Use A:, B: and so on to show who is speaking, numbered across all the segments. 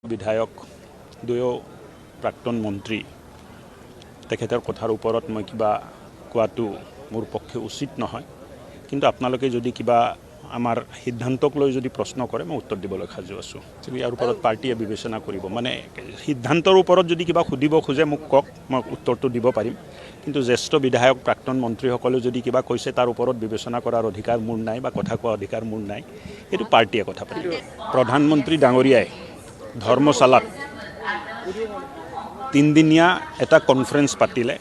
A: বিধায়ক দুয়ো প্ৰাক্তন মন্ত্ৰী তেখেতৰ কথাৰ ওপৰত মই কিবা কোৱাটো মোৰ পক্ষে উচিত নহয়, কিন্তু আপোনালোকে যদি কিবা আমাৰ সিদ্ধান্তক লৈ যদি প্ৰশ্ন কৰে মই উত্তৰ দিবলৈ সাজু আছোঁ। ইয়াৰ ওপৰত পাৰ্টিয়ে বিবেচনা কৰিব, মানে সিদ্ধান্তৰ ওপৰত যদি কিবা সুধিব খোজে মোক কওক, মই উত্তৰটো দিব পাৰিম, কিন্তু জ্যেষ্ঠ বিধায়ক প্ৰাক্তন মন্ত্ৰীসকলেও যদি কিবা কৈছে তাৰ ওপৰত বিবেচনা কৰাৰ অধিকাৰ মোৰ নাই বা কথা কোৱাৰ অধিকাৰ মোৰ নাই, এইটো পাৰ্টিয়ে কথা পাতিব। প্ৰধানমন্ত্ৰী ডাঙৰীয়াই ধৰ্মশালাত তিনিদিনীয়া এটা কনফাৰেন্স পাতিলে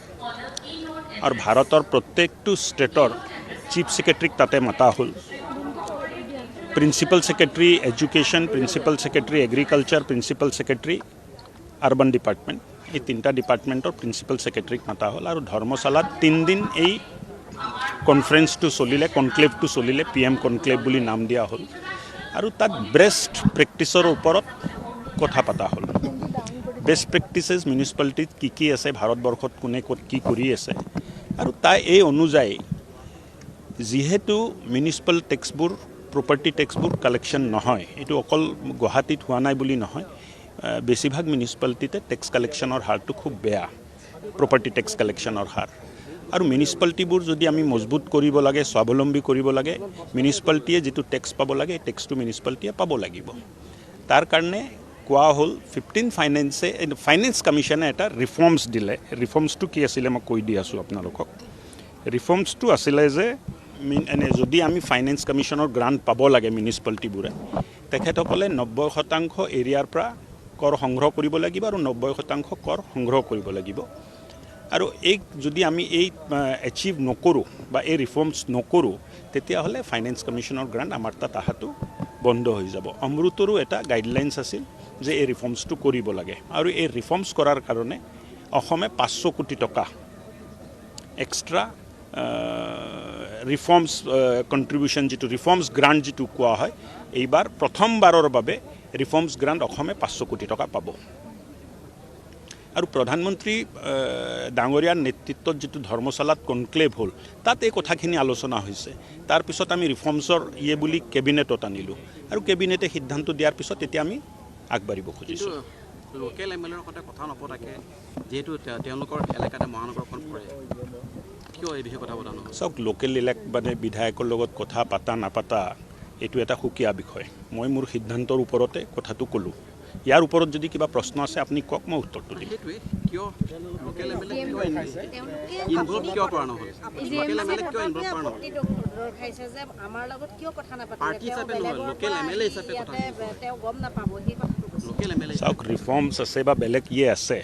A: আৰু ভাৰতৰ প্ৰত্যেকটো ষ্টেটৰ চিফ সেক্ৰেটাৰীক তাতে মাতা হ'ল। Principal secretary education, principal secretary agriculture, principal secretary urban department, এই তিনিটা ডিপাৰ্টমেণ্টৰ প্ৰিন্সিপাল সেক্ৰেটাৰীক মাতা হ'ল আৰু ধৰ্মশালাত 3 দিন এই কনফাৰেন্সটো চলিলে, কনক্লেভটো চলিলে, PM কনক্লেভ বুলি নাম দিয়া হ'ল আৰু তাত বেষ্ট প্ৰেক্টিছৰ ওপৰত কথা পতা হ'ল। বেষ্ট প্ৰেক্টিচেছ মিউনিচিপালিটিত কি আছে, ভাৰতবৰ্ষত কোনে ক'ত কি কৰি আছে, আৰু তাই এই অনুযায়ী যিহেতু মিউনিচিপাল টেক্সবোৰ প্ৰপাৰ্টি টেক্সবোৰ কালেকশ্যন নহয়, এইটো অকল গুৱাহাটীত হোৱা নাই বুলি নহয়, বেছিভাগ মিউনিচিপালিটিতে টেক্স কালেকশ্যনৰ হাৰটো খুব বেয়া, প্ৰপাৰ্টি টেক্স কালেকশ্যনৰ হাৰ। আৰু মিউনিচিপালিটিবোৰ যদি আমি মজবুত কৰিব লাগে, স্বাৱলম্বী কৰিব লাগে, মিউনিচিপালিটিয়ে যিটো টেক্স পাব লাগে এই টেক্সটো মিউনিচিপালিটিয়ে পাব লাগিব। তাৰ কাৰণে কোৱা হ'ল 15 ফাইনেন্স কমিশ্যনে এটা ৰিফৰ্মছ দিলে। ৰিফৰ্মছটো কি আছিলে মই কৈ দি আছোঁ আপোনালোকক। ৰিফৰ্মছটো আছিলে যে যদি আমি ফাইনেন্স কমিশ্যনৰ গ্ৰাণ্ট পাব লাগে মিউনিচিপালিটিবোৰে, তেখেতসকলে 90% এৰিয়াৰ পৰা কৰ সংগ্ৰহ কৰিব লাগিব আৰু 90% কৰ সংগ্ৰহ কৰিব লাগিব। আৰু এই যদি আমি এই এচিভ নকৰোঁ বা এই ৰিফৰ্মছ নকৰোঁ, তেতিয়াহ'লে ফাইনেন্স কমিশ্যনৰ গ্ৰাণ্ট আমাৰ তাত অহাটো বন্ধ হৈ যাব। অমৃতৰো এটা গাইডলাইনছ আছিল যে এই ৰিফৰ্মছটো কৰিব লাগে, আৰু এই ৰিফৰ্মছ কৰাৰ কাৰণে অসমে 500 কোটি টকা এক্সট্ৰা ৰিফৰ্মছ কণ্ট্ৰিবিউশ্যন, যিটো ৰিফৰ্মছ গ্ৰাণ্ট যিটো কোৱা হয়, এইবাৰ প্ৰথমবাৰৰ বাবে ৰিফৰ্মছ গ্ৰাণ্ট অসমে 500 কোটি টকা পাব। আৰু প্ৰধানমন্ত্ৰী ডাঙৰীয়াৰ নেতৃত্বত যিটো ধৰ্মশালাত কনক্লেভ হ'ল, তাত এই কথাখিনি আলোচনা হৈছে। তাৰপিছত আমি ৰিফৰ্মছৰ বুলি কেবিনেটত আনিলোঁ, আৰু কেবিনেটে সিদ্ধান্ত দিয়াৰ পিছত এতিয়া আমি আগবাঢ়িব খুজিছোঁ।
B: লোকেল MLAৰ সৈতে কথা নপতাকে, যিহেতু তেওঁলোকৰ এলেকাতে মহানগৰখন পৰে, কিয় এই বিষয়ে কথা পতা নহয়?
A: চাওক, লোকেল বিধায়কৰ লগত কথা পাতা নাপাতা এইটো এটা সুকীয়া বিষয়। মই মোৰ সিদ্ধান্তৰ ওপৰতে কথাটো ক'লোঁ। ইয়াৰ ওপৰত যদি কিবা প্ৰশ্ন আছে আপুনি কওক, মই উত্তৰটো দিম।
B: সেইটোৱে, কিয় লোকেল MLA ইনভলভ কিয় কৰা নহ'ল? লোকেল MLA কিয় ইনভলভ কৰা নহ'ল? পাৰ্টি হিচাপে নহয়, লোকেল MLA হিচাপে কথা। লোকেল MLA
A: চাওক, ৰিফৰ্মছ আছে বা বেলেগ আছে,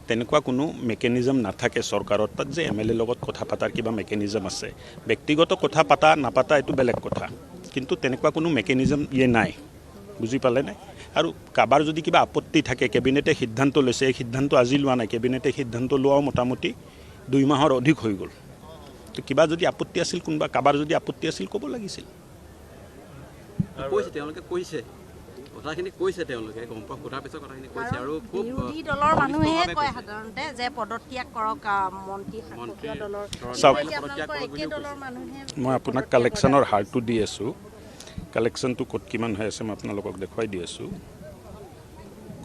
A: তেনেকুৱা কোনো মেকানিজম নাথাকে চৰকাৰৰ তাত যে MLA লগত কথা পতাৰ কিবা মেকানিজম আছে। ব্যক্তিগত কথা পাতা নাপাতা এইটো বেলেগ কথা, কিন্তু তেনেকুৱা কোনো মেকানিজম নাই, বুজি পালেনে? আৰু কাৰোবাৰ যদি কিবা আপত্তি থাকে, কেবিনেটে সিদ্ধান্ত লৈছে, এই সিদ্ধান্ত আজি লোৱা নাই, কেবিনেটে সিদ্ধান্ত লোৱাও মোটামুটি 2 মাহৰ অধিক হৈ গ'ল। তো কিবা যদি আপত্তি আছিল, কাৰোবাৰ যদি আপত্তি আছিল ক'ব লাগিছিল।
B: কৈছে, তেওঁলোকে কৈছে কথাখিনি, কৈছে তেওঁলোকে গম পোৱা সোধাৰ পিছত কথাখিনি কৈছে। আৰু খুব
C: বিৰোধী দলৰ মানুহে কয় সাধাৰণতে যে পদত্যাগ কৰক মন্ত্ৰী দলৰ।
A: চাওক,
C: একে দলৰ মানুহে
A: মই আপোনাক কালেকশ্যনৰ হাৰটো দি আছোঁ। কালেকশ্যনটো ক'ত কিমান হৈ আছে মই আপোনালোকক দেখুৱাই দি আছোঁ।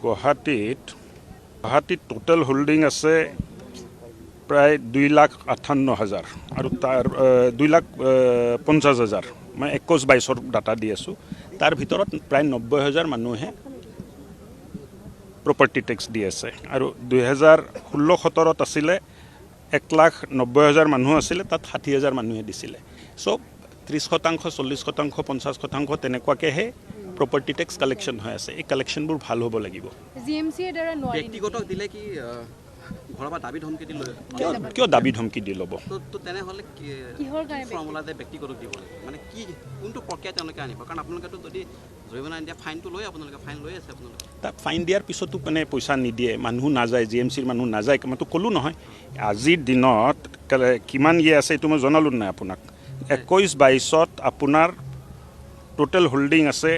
A: গুৱাহাটীত টোটেল হোল্ডিং আছে প্ৰায় 2,58,000 আৰু তাৰ 2,50,000, মই 21-22 ডাটা দি আছোঁ। তাৰ ভিতৰত প্ৰায় 90,000 মানুহে প্ৰপাৰ্টি টেক্স দি আছে, আৰু 2016-17 আছিলে 1,90,000 মানুহ আছিলে, তাত 60,000 মানুহে দিছিলে। চ' 30%, 40%, 50% তেনেকুৱাকৈহে প্ৰপাৰ্টি টেক্স কালেকশ্যন হৈ আছে। এই কালেকশ্যনবোৰ ভাল হ'ব লাগিব।
B: ব্যক্তিগত দিলে কি ঘৰৰ পৰা দাবী ধমকি দি লৈ?
A: কিয় দাবী ধমকি দি ল'ব?
B: তো তেনেহ'লে কিহৰ ফৰ্মুলা যে ব্যক্তিগত দিব লাগে, মানে কি কোনটো প্ৰক্ৰিয়া তেওঁলোকে আনিব? কাৰণ আপোনালোকেতো যদি জৰিমনা নিদিয়া ফাইনটো লৈ আপোনালোকে ফাইন লৈ আছে আপোনালোকে। তাত
A: ফাইন দিয়াৰ পিছতো পইচা নিদিয়ে, মানুহ নাযায়, GMCৰ মানুহ নাযায়। মইতো ক'লোঁ নহয়, আজিৰ দিনত কিমান আছে এইটো মই জনালোঁ নাই আপোনাক। 21-22 আপোনাৰ টোটেল হোল্ডিং আছে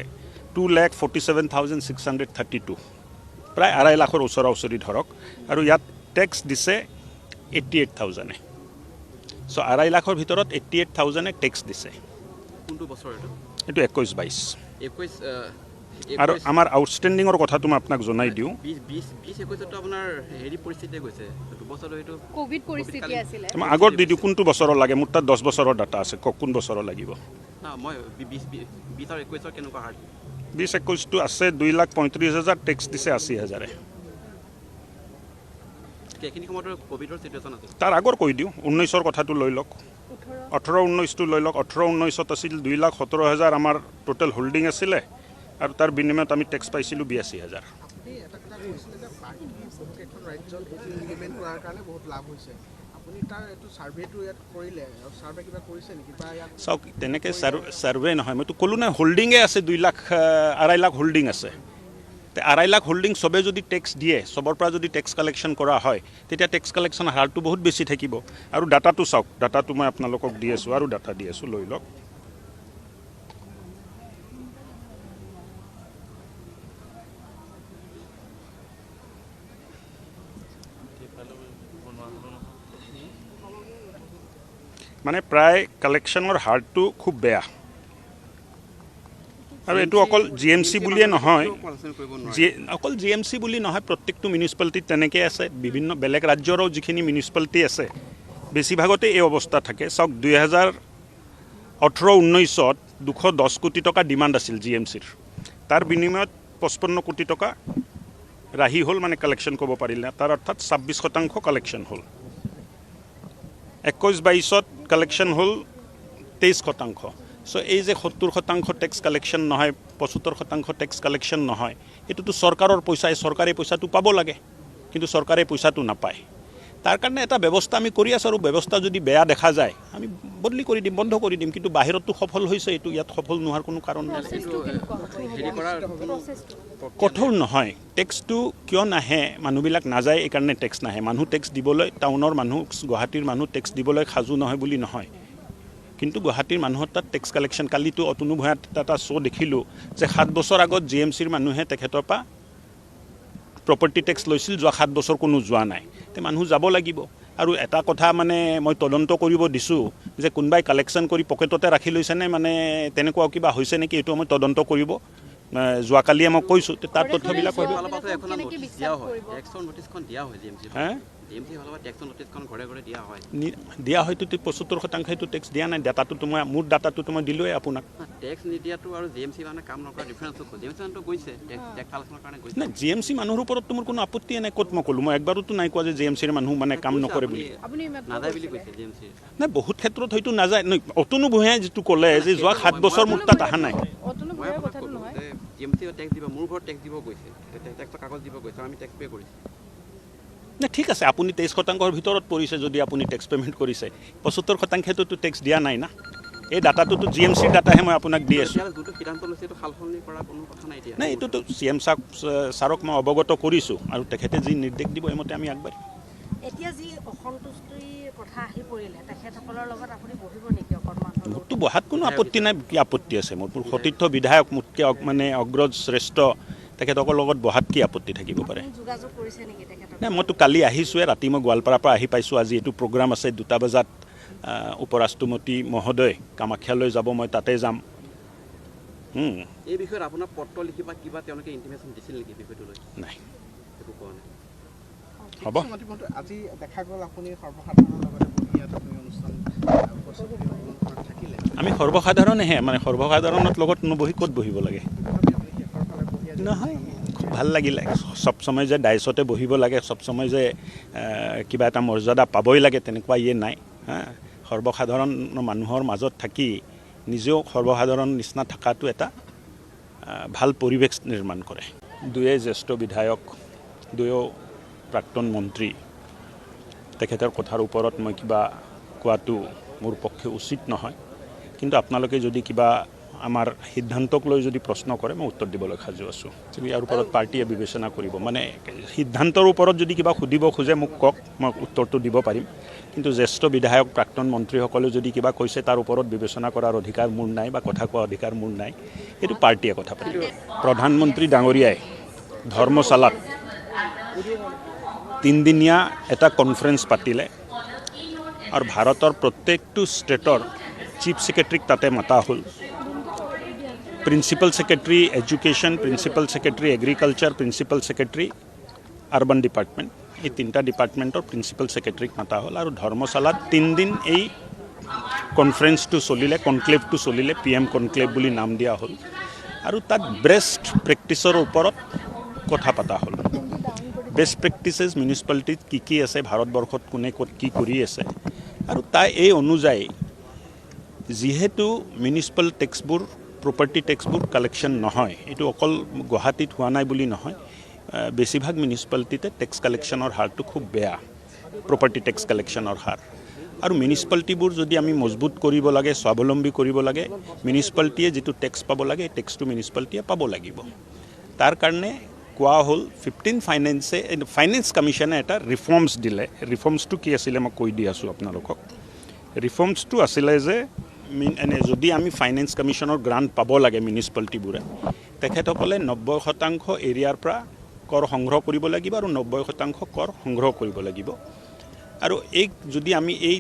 A: 2,47,632, প্ৰায় 2.5 লাখৰ ওচৰা-ওচৰি ধৰক, আৰু ইয়াত টেক্স দিছে 88,000। চ' 2.5 লাখৰ ভিতৰত 88,000 টেক্স দিছে।
B: কোনটো বছৰ এইটো?
A: এইটো 21-22। আৰু আমাৰ আউটষ্টেণ্ডিঙৰ কথাটো মই আপোনাক জনাই দিওঁ
B: 20-21 আপোনাৰ হেৰি পৰিস্থিতিয়ে গৈছে দুবছৰ এইটো
D: কোভিড পৰিস্থিতি আছিলে
A: মই আগত দি দিওঁ কোনটো বছৰৰ লাগে মোৰ তাত 10 বছৰৰ ডাটা আছে কওক কোন বছৰৰ লাগিব
B: না মই 20 আৰু 21 কেনেকুৱা হাৰ্ড
A: 20-21টো আছে 2,35,000 টেক্স দিছে 80,000
B: এইখিনি সময়ত কোভিডৰ চিটুৱেশ্যন আছিল
A: তাৰ আগৰ কৈ দিওঁ 19ৰ কথাটো লৈ লওক 18-19টো লৈ লওক 18-19ত আছিল 2,17,000 আমাৰ টোটেল হোল্ডিং আছিলে আৰু তাৰ বিনিময়ত আমি টেক্স পাইছিলোঁ 82,000 চাওক তেনেকৈ ছাৰ্ভে নহয় মইতো ক'লো নাই হোল্ডিঙে আছে 2,02,500,000 হোল্ডিং আছে 2,02,500,000 হোল্ডিং চবে যদি টেক্স দিয়ে চবৰ পৰা যদি টেক্স কালেকশ্যন কৰা হয় তেতিয়া টেক্স কালেকশ্যন হাৰটো বহুত বেছি থাকিব আৰু ডাটাটো চাওক ডাটাটো মই আপোনালোকক দি আছোঁ আৰু ডাটা দি আছোঁ লৈ লওক মানে প্ৰায় কালেকশ্যনৰ হাৰটো খুব বেয়া আৰু এইটো অকল GMC বুলিয়ে নহয় অকল GMC বুলি নহয় প্ৰত্যেকটো মিউনিচিপালিটিত তেনেকৈ আছে বিভিন্ন বেলেগ ৰাজ্যৰো যিখিনি মিউনিচিপালিটি আছে বেছিভাগতে এই অৱস্থা থাকে চাওক 2018-19ত 210 কোটি টকা ডিমাণ্ড আছিল GMCৰ তাৰ বিনিময়ত 55 কোটি টকা ৰাহি হ'ল মানে কালেকশ্যন ক'ব পাৰিলে তাৰ অৰ্থাৎ 26% কালেকশ্যন হ'ল 21-22ত কালেকশ্যন হ'ল 23%। চ' এই যে 70% টেক্স কালেকশ্যন নহয় 75% টেক্স কালেকশ্যন নহয় এইটোতো চৰকাৰৰ পইচা চৰকাৰে পইচাটো পাব লাগে কিন্তু চৰকাৰে পইচাটো নাপায় তাৰ কাৰণে এটা ব্যৱস্থা আমি কৰি আছোঁ আৰু ব্যৱস্থা যদি বেয়া দেখা যায় আমি বদলি কৰি দিম বন্ধ কৰি দিম কিন্তু বাহিৰতো সফল হৈছে এইটো ইয়াত সফল নোহোৱাৰ কোনো কাৰণ নাই কঠোৰ নহয় টেক্সটো কিয় নাহে মানুহবিলাক নাযায় এইকাৰণে টেক্স নাহে মানুহ টেক্স দিবলৈ টাউনৰ মানুহ গুৱাহাটীৰ মানুহ টেক্স দিবলৈ সাজু নহয় বুলি নহয় কিন্তু গুৱাহাটীৰ মানুহৰ তাত টেক্স কালেকশ্যন কালিতো অতনু ভূঞাত এটা শ্ব' দেখিলোঁ যে 7 বছৰ আগত GMCৰ মানুহে তেখেতৰ পৰা প্ৰপাৰ্টি টেক্স লৈছিল যোৱা 7 বছৰ কোনো যোৱা নাই তে মানুহ যাব লাগিব আৰু এটা কথা মানে মই তদন্ত কৰিব দিছোঁ যে কোনোবাই কালেকশ্যন কৰি পকেটতে ৰাখি লৈছেনে মানে তেনেকুৱা কিবা হৈছে নেকি এইটো মই তদন্ত কৰিব যোৱাকালিয়ে মই কৈছোঁ তাৰ তথ্যবিলাক দিয়া হয়তো 75% সেইটো টেক্স দিয়া নাই ডাটাটো তোমাৰ মোৰ ডাটাটো মই দিলোৱে আপোনাক
B: টেক্স নিদিয়াটো আৰু GMC মানে কাম নকৰা ডিফাৰেন্সটো GMC মানুহটো গৈছে টেক্স কালেকশ্যনৰ কাৰণে গৈছে
A: নাই GMC মানুহৰ ওপৰত মোৰ কোনো আপত্তি নাই ক'ত মই ক'লোঁ মই একবাৰোতো নাই কোৱা যে GMCৰ মানুহ মানে কাম নকৰে বুলি
B: নাযায় বুলি কৈছে GMC
A: নাই বহুত ক্ষেত্ৰত হয়তো নাযায় অতনু ভূঞাই যিটো ক'লে যে যোৱা 7 বছৰ মোৰ তাত অহা নাই
B: GMC টেক্স দিব মোৰ ঘৰত টেক্স দিব গৈছে টেক্সৰ কাগজ দিব গৈছে আমি টেক্স পে' কৰিছোঁ
A: নাই ঠিক আছে আপুনি 23%ৰ ভিতৰত পৰিছে যদি আপুনি টেক্স পে'মেণ্ট কৰিছে 75%টো টেক্স দিয়া নাই না এই ডাটাটোতো GMCৰ ডাটাহে মই আপোনাক দি আছোঁ নাই এইটোতো CM ছাৰক মই অৱগত কৰিছোঁ আৰু তেখেতে যি নিৰ্দেশ দিব এইমতে আমি আগবাঢ়িম
C: এতিয়া যি অসন্তুষ্টিৰ কথা আহি পৰিলে তেখেতসকলৰ লগত আপুনি বহিব নেকি অকণমান
A: মোকতো বহাত কোনো আপত্তি নাই কি আপত্তি আছে মোৰ সতীৰ্থ বিধায়ক মোতকৈ মানে অগ্ৰজ শ্ৰেষ্ঠ তেখেতসকলৰ লগত বহাত কি আপত্তি থাকিব পাৰে
C: যোগাযোগ কৰিছে নেকি তেখেতক
A: নাই মইতো কালি আহিছোঁৱে ৰাতি মই গোৱালপাৰাৰ পৰা আহি পাইছোঁ আজি এইটো প্ৰগ্ৰাম আছে 2টা বজাত উপৰাষ্ট্ৰপতি মহোদয় কামাখ্যালৈ যাব মই তাতে যাম
B: এই বিষয়ত আপোনাৰ পত্ৰ লিখি বা কিবা তেওঁলোকে ইনটিমেশ্যন দিছিল নেকি বিষয়টো লৈ
A: নাই
B: একো কোৱা নাই
A: হ'ব
E: আজি দেখা গ'ল আপুনি সৰ্বসাধাৰণৰ লগতে বহি আপুনি অনুষ্ঠান থাকিলে
A: আমি সৰ্বসাধাৰণেহে মানে সৰ্বসাধাৰণৰ লগত নবহি ক'ত বহিব লাগে নহয় খুব ভাল লাগিলে চব সময় যে ডাইচতে বহিব লাগে চব সময় যে কিবা এটা মৰ্যাদা পাবই লাগে তেনেকুৱা ইয়ে নাই সৰ্বসাধাৰণ মানুহৰ মাজত থাকি নিজেও সৰ্বসাধাৰণ নিচিনা থকাটো এটা ভাল পৰিৱেশ নিৰ্মাণ কৰে দুয়ে জ্যেষ্ঠ বিধায়ক দুয়ো প্ৰাক্তন মন্ত্ৰী তেখেতৰ কথাৰ ওপৰত মই কিবা কোৱাটো মোৰ পক্ষে উচিত নহয় কিন্তু আপোনালোকে যদি কিবা আমাৰ সিদ্ধান্তক লৈ যদি প্ৰশ্ন কৰে মই উত্তৰ দিবলৈ সাজু আছোঁ ইয়াৰ ওপৰত পাৰ্টীয়ে বিবেচনা কৰিব মানে সিদ্ধান্তৰ ওপৰত যদি কিবা সুধিব খোজে মোক কওক মই উত্তৰটো দিব পাৰিম কিন্তু জ্যেষ্ঠ বিধায়ক প্ৰাক্তন মন্ত্ৰীসকলে যদি কিবা কৈছে তাৰ ওপৰত বিবেচনা কৰাৰ অধিকাৰ মোৰ নাই বা কথা কোৱাৰ অধিকাৰ মোৰ নাই এইটো পাৰ্টীয়ে কথা পাতিব প্ৰধানমন্ত্ৰী ডাঙৰীয়াই ধৰ্মশালাত 3দিনীয়া এটা কনফাৰেন্স পাতিলে আৰু ভাৰতৰ প্ৰত্যেকটো ষ্টেটৰ চিফ ছেক্ৰেটাৰীক তাতে মাতা হ'ল principal secretary education, principal secretary agriculture, principal secretary urban department, এই তিনিটা ডিপাৰ্টমেণ্টৰ প্ৰিন্সিপাল ছেক্ৰেটাৰীক মাতা হ'ল আৰু ধৰ্মশালাত 3 দিন এই কনফাৰেন্সটো চলিলে, কনক্লেভটো চলিলে, PM কনক্লেভ বুলি নাম দিয়া হ'ল আৰু তাত বেষ্ট প্ৰেক্টিছৰ ওপৰত কথা পতা হ'ল। বেষ্ট প্ৰেক্টিচেছ মিউনিচিপালিটিত কি আছে, ভাৰতবৰ্ষত কোনে ক'ত কি কৰি আছে আৰু তাই এই অনুযায়ী যিহেতু মিউনিচিপাল টেক্সবোৰ, প্ৰপাৰ্টি টেক্সবোৰ কালেকশ্যন নহয়, এইটো অকল গুৱাহাটীত হোৱা নাই বুলি নহয়, বেছিভাগ মিউনিচিপালিটিতে টেক্স কালেকশ্যনৰ হাৰটো খুব বেয়া, প্ৰপাৰ্টি টেক্স কালেকশ্যনৰ হাৰ। আৰু মিউনিচিপালিটিবোৰ যদি আমি মজবুত কৰিব লাগে, স্বাৱলম্বী কৰিব লাগে, মিউনিচিপালিটিয়ে যিটো টেক্স পাব লাগে, এই টেক্সটো মিউনিচিপালিটিয়ে পাব লাগিব। তাৰ কাৰণে কোৱা হ'ল 15 ফাইনেন্স কমিশ্যনে এটা ৰিফৰ্মছ দিলে। ৰিফৰ্মছটো কি আছিলে মই কৈ দি আছোঁ আপোনালোকক। ৰিফৰ্মছটো আছিলে যে যদি আমি ফাইনেন্স কমিশ্যনৰ গ্ৰাণ্ট পাব লাগে মিউনিচিপালিটিবোৰে, তেখেতসকলে 90% এৰিয়াৰ পৰা কৰ সংগ্ৰহ কৰিব লাগিব আৰু 90% কৰ সংগ্ৰহ কৰিব লাগিব। আৰু এই যদি আমি এই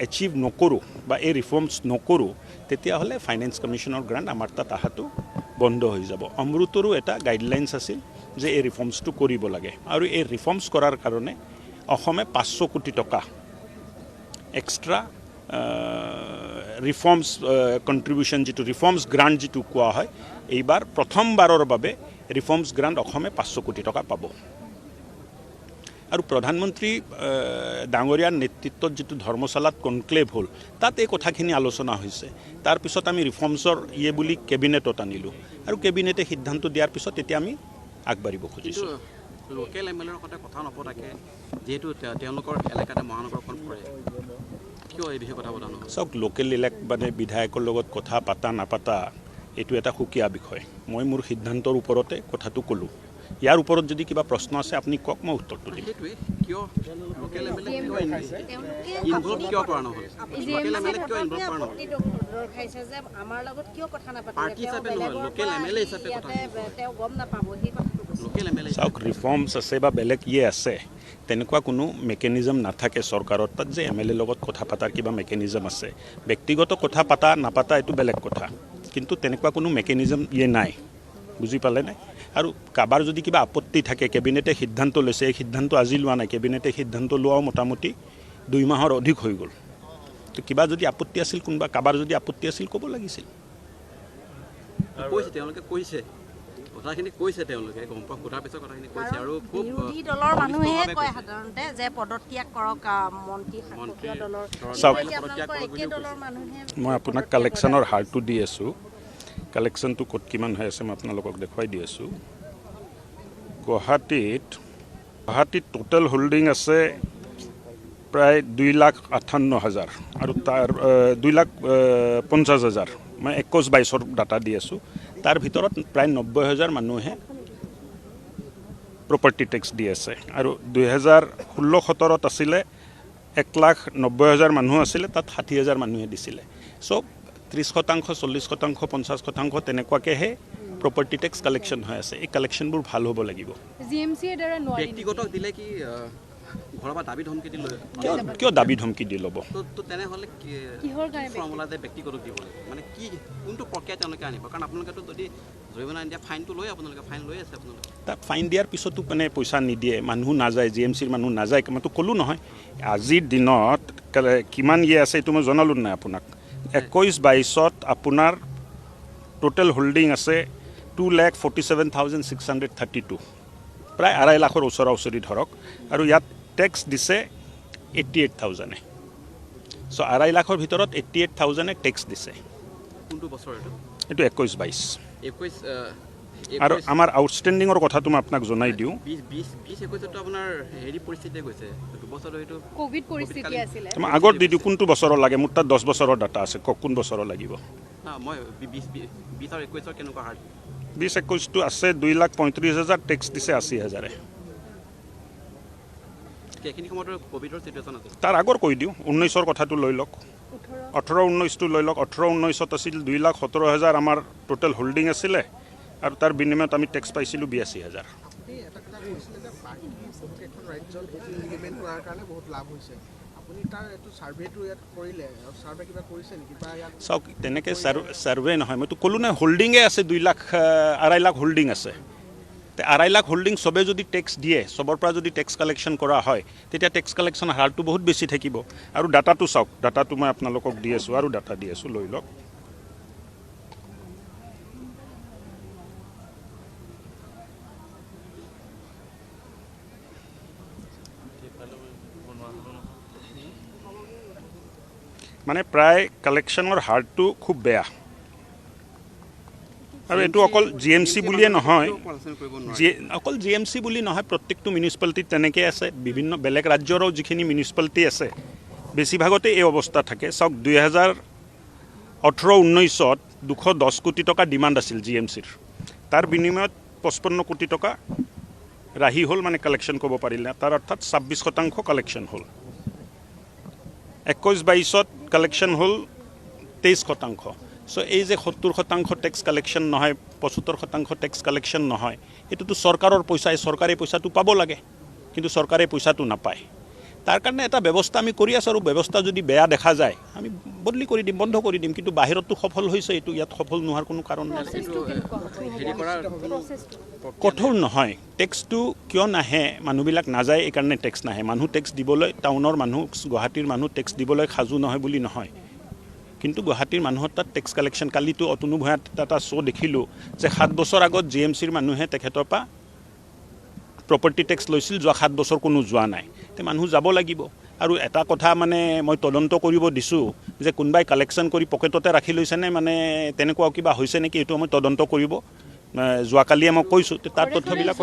A: এচিভ নকৰোঁ বা এই ৰিফৰ্মছ নকৰোঁ, তেতিয়াহ'লে ফাইনেন্স কমিশ্যনৰ গ্ৰাণ্ট আমাৰ তাত অহাটো বন্ধ হৈ যাব। অমৃতৰো এটা গাইডলাইনছ আছিল যে এই ৰিফৰ্মছটো কৰিব লাগে আৰু এই ৰিফৰ্মছ কৰাৰ কাৰণে অসমে 500 কোটি টকা এক্সট্ৰা ৰিফৰ্মছ কণ্ট্ৰিবিউশ্যন, যিটো ৰিফৰ্মছ গ্ৰাণ্ট যিটো কোৱা হয়, এইবাৰ প্ৰথমবাৰৰ বাবে ৰিফৰ্মছ গ্ৰাণ্ট অসমে 500 কোটি টকা পাব। আৰু প্ৰধানমন্ত্ৰী ডাঙৰীয়াৰ নেতৃত্বত যিটো ধৰ্মশালাত কনক্লেভ হ'ল, তাত এই কথাখিনি আলোচনা হৈছে। তাৰপিছত আমি ৰিফৰ্মছৰ বুলি কেবিনেটত আনিলোঁ আৰু কেবিনেটে সিদ্ধান্ত দিয়াৰ পিছত এতিয়া আমি আগবাঢ়িব খুজিছোঁ।
B: লোকেল MLAৰ সৈতে কথা নপতাকে, যিহেতু তেওঁলোকৰ এলেকাতে মহানগৰখন পৰে, কিয় এই বিষয়ে কথা পতা নহয়?
A: চাওক, লোকেল বিধায়কৰ লগত কথা পাতা নাপাতা এইটো এটা সুকীয়া বিষয়। মই মোৰ সিদ্ধান্তৰ ওপৰতে কথাটো ক'লোঁ। ইয়াৰ ওপৰত যদি কিবা প্ৰশ্ন আছে আপুনি কওক, মই উত্তৰটো দিম।
B: সেইটোৱে, কিয় লোকেল MLA ইনভলভ কিয় কৰা নহ'ল? লোকেল MLA কিয় ইনভলভ কৰা নহ'ল?
C: দৰ্শাইছে যে আমাৰ লগত কিয় কথা
B: পাৰ্টি হিচাপে নহয়, লোকেল MLA হিচাপে কথা।
C: তেওঁ গম নাপাব, সেই কথাটো কৈছে।
B: লোকেল MLA
A: চাওক, ৰিফৰ্মছ আছে বা বেলেগ আছে, তেনেকুৱা কোনো মেকানিজম নাথাকে চৰকাৰত তাত যে MLA লগত কথা পতাৰ কিবা মেকানিজম আছে। ব্যক্তিগত কথা পাতা নাপাতা এইটো বেলেগ কথা, কিন্তু তেনেকুৱা কোনো মেকানিজম নাই, বুজি পালে নাই? আৰু কাৰোবাৰ যদি কিবা আপত্তি থাকে, কেবিনেটে সিদ্ধান্ত লৈছে, এই সিদ্ধান্ত আজি লোৱা নাই, কেবিনেটে সিদ্ধান্ত লোৱাও মোটামুটি 2 মাহৰ অধিক হৈ গ'ল। তো কিবা যদি আপত্তি আছিল, কাৰোবাৰ যদি আপত্তি আছিল ক'ব লাগিছিল।
B: কৈছে, তেওঁলোকে কৈছে কথাখিনি, কৈছে তেওঁলোকে গম পোৱা সোধাৰ পিছত কথাখিনি কৈছে। আৰু খুব
C: বিৰোধী দলৰ মানুহে কয় সাধাৰণতে যে পদত্যাগ কৰক মন্ত্ৰী শাসকীয় দলৰ।
A: চাওক,
C: একে দলৰ মানুহে
A: মই আপোনাক কালেকশ্যনৰ হাৰটো দি আছোঁ। কালেকশ্যনটো ক'ত কিমান হৈ আছে মই আপোনালোকক দেখুৱাই দি আছোঁ। গুৱাহাটীত টোটেল হোল্ডিং আছে প্ৰায় 2,58,000 আৰু তাৰ 2,50,000, মই 21-22 ডাটা দি আছোঁ। তাৰ ভিতৰত প্ৰায় 90,000 মানুহে প্ৰপাৰ্টি টেক্স দি আছে আৰু 2016-17 আছিলে 1,90,000 মানুহ আছিলে, তাত 60,000 মানুহে দিছিলে। চ' 30%, 40%, 50% তেনেকুৱাকৈহে প্ৰপাৰ্টি টেক্স কালেকশ্যন হৈ আছে। এই কালেকশ্যনবোৰ ভাল হ'ব লাগিব।
B: ব্যক্তিগতক দিলে কি ঘৰৰ পৰা দাবী ধমকি দিলে?
A: কিয় দাবী ধমকি দি ল'ব?
B: তো তেনেহ'লে ফৰ্মুলাতে ব্যক্তিগতক দিব লাগে, মানে কি কোনটো প্ৰক্ৰিয়া তেওঁলোকে আনিব? কাৰণ আপোনালোকেতো যদি জৰিমনা নিদিয়া ফাইনটো লৈ আপোনালোকে ফাইন লৈ আছে। আপোনালোকে
A: তাত ফাইন দিয়াৰ পিছতো পইচা নিদিয়ে, মানুহ নাযায়, GMCৰ মানুহ নাযায়। মইতো ক'লোঁ নহয়, আজিৰ দিনত কিমান আছে এইটো মই জনালোঁ নাই আপোনাক। 21-22 আপোনাৰ টোটেল হোল্ডিং আছে 2,47,632, প্ৰায় 2.5 লাখৰ ওচৰা ওচৰি ধৰক, আৰু ইয়াত টেক্স দিছে 88,000। চ' 2.5 লাখৰ ভিতৰত 88,000 টেক্স দিছে।
B: কোনটো বছৰ এইটো?
A: এইটো 21-22।
B: 21
A: আৰু আমাৰ আউটষ্টেণ্ডিঙৰ কথাটো মই আপোনাক জনাই দিওঁ।
B: 20-21 আপোনাৰ হেৰি পৰিস্থিতিয়ে গৈছে, 2 বছৰ এইটো
C: কোভিড পৰিস্থিতি আছিলে।
A: মই আগত দি দিওঁ কোনটো বছৰৰ লাগে, মোৰ তাত 10 বছৰৰ ডাটা আছে, কওক কোন বছৰৰ লাগিব।
B: মই 20 আৰু 21 কেনেকুৱা হাৰ?
A: 20-21টো আছে 2,35,000, টেক্স দিছে 80,000।
B: সেইখিনি সময়ত কোভিডৰ চিটুৱেশ্যন আছে।
A: তাৰ আগৰ কৈ দিওঁ, 19ৰ কথাটো লৈ লওক, 18-19টো লৈ লওক। 18-19ত আছিল 2,17,000 আমাৰ টোটেল হোল্ডিং আছিলে আৰু তাৰ বিনিময়ত আমি টেক্স পাইছিলোঁ 82,000।
E: এটা কথা কৈছিলে যে এখন ৰাজ্যত এইটো ইমপ্লিমেণ্ট কৰাৰ কাৰণে বহুত লাভ হৈছে। আপুনি তাৰ এইটো ছাৰ্ভেটো ইয়াত কৰিলে ছাৰ্ভে কিবা কৰিছে নেকি বা ইয়াত
A: চাওক তেনেকৈ ছাৰ্ভে নহয় মইতো ক'লো নাই হোল্ডিঙে আছে 2 লাখ 2.5 লাখ হোল্ডিং আছে 2.5 লাখ হোল্ডিং চবে যদি টেক্স দিয়ে চবৰ পৰা যদি টেক্স কালেকশ্যন কৰা হয় তেতিয়া টেক্স কালেকশ্যন হাৰটো বহুত বেছি থাকিব আৰু ডাটাটো চাওক ডাটাটো মই আপোনালোকক দি আছোঁ আৰু ডাটা দি আছোঁ লৈ লওক মানে প্ৰায় কালেকশ্যনৰ হাৰটো খুব বেয়া আৰু এইটো অকল GMC বুলিয়ে নহয় অকল GMC বুলি নহয় প্ৰত্যেকটো মিউনিচিপালিটিত তেনেকৈ আছে বিভিন্ন বেলেগ ৰাজ্যৰো যিখিনি মিউনিচিপালিটি আছে বেছিভাগতে এই অৱস্থা থাকে চাওক 2018-19ত 210 কোটি টকা ডিমাণ্ড আছিল GMCৰ তাৰ বিনিময়ত 55 কোটি টকা ৰাহি হ'ল মানে কালেকশ্যন ক'ব পাৰিলে তাৰ অৰ্থাৎ 26% কালেকশ্যন হ'ল 21-22ত কালেকশ্যন হ'ল 23%। সো এই যে 70% টেক্স কালেকশ্যন নহয় 75% টেক্স কালেকশ্যন নহয় এইটোতো চৰকাৰৰ পইচা চৰকাৰে পইচাটো পাব লাগে কিন্তু চৰকাৰে পইচাটো নাপায় তাৰ কাৰণে এটা ব্যৱস্থা আমি কৰি আছোঁ আৰু ব্যৱস্থা যদি বেয়া দেখা যায় আমি বদলি কৰি দিম বন্ধ কৰি দিম কিন্তু বাহিৰতো সফল হৈছে এইটো ইয়াত সফল নোহোৱাৰ কোনো কাৰণ নাই কঠোৰ নহয় টেক্সটো কিয় নাহে মানুহবিলাক নাযায় এইকাৰণে টেক্স নাহে মানুহ টেক্স দিবলৈ টাউনৰ মানুহ গুৱাহাটীৰ মানুহ টেক্স দিবলৈ সাজু নহয় বুলি নহয় কিন্তু গুৱাহাটীৰ মানুহৰ তাত টেক্স কালেকশ্যন কালিতো অতনু ভূঞাত এটা শ্ব' দেখিলোঁ যে 7 বছৰ আগত GMCৰ মানুহে তেখেতৰ পৰা প্ৰপাৰ্টি টেক্স লৈছিল যোৱা 7 বছৰ কোনো যোৱা নাই তে মানুহ যাব লাগিব আৰু এটা কথা মানে মই তদন্ত কৰিব দিছোঁ যে কোনোবাই কালেকশ্যন কৰি পকেটতে ৰাখি লৈছেনে মানে তেনেকুৱা কিবা হৈছে নেকি এইটো মই তদন্ত কৰিব যোৱাকালিয়ে মই কৈছোঁ তাৰ তথ্যবিলাক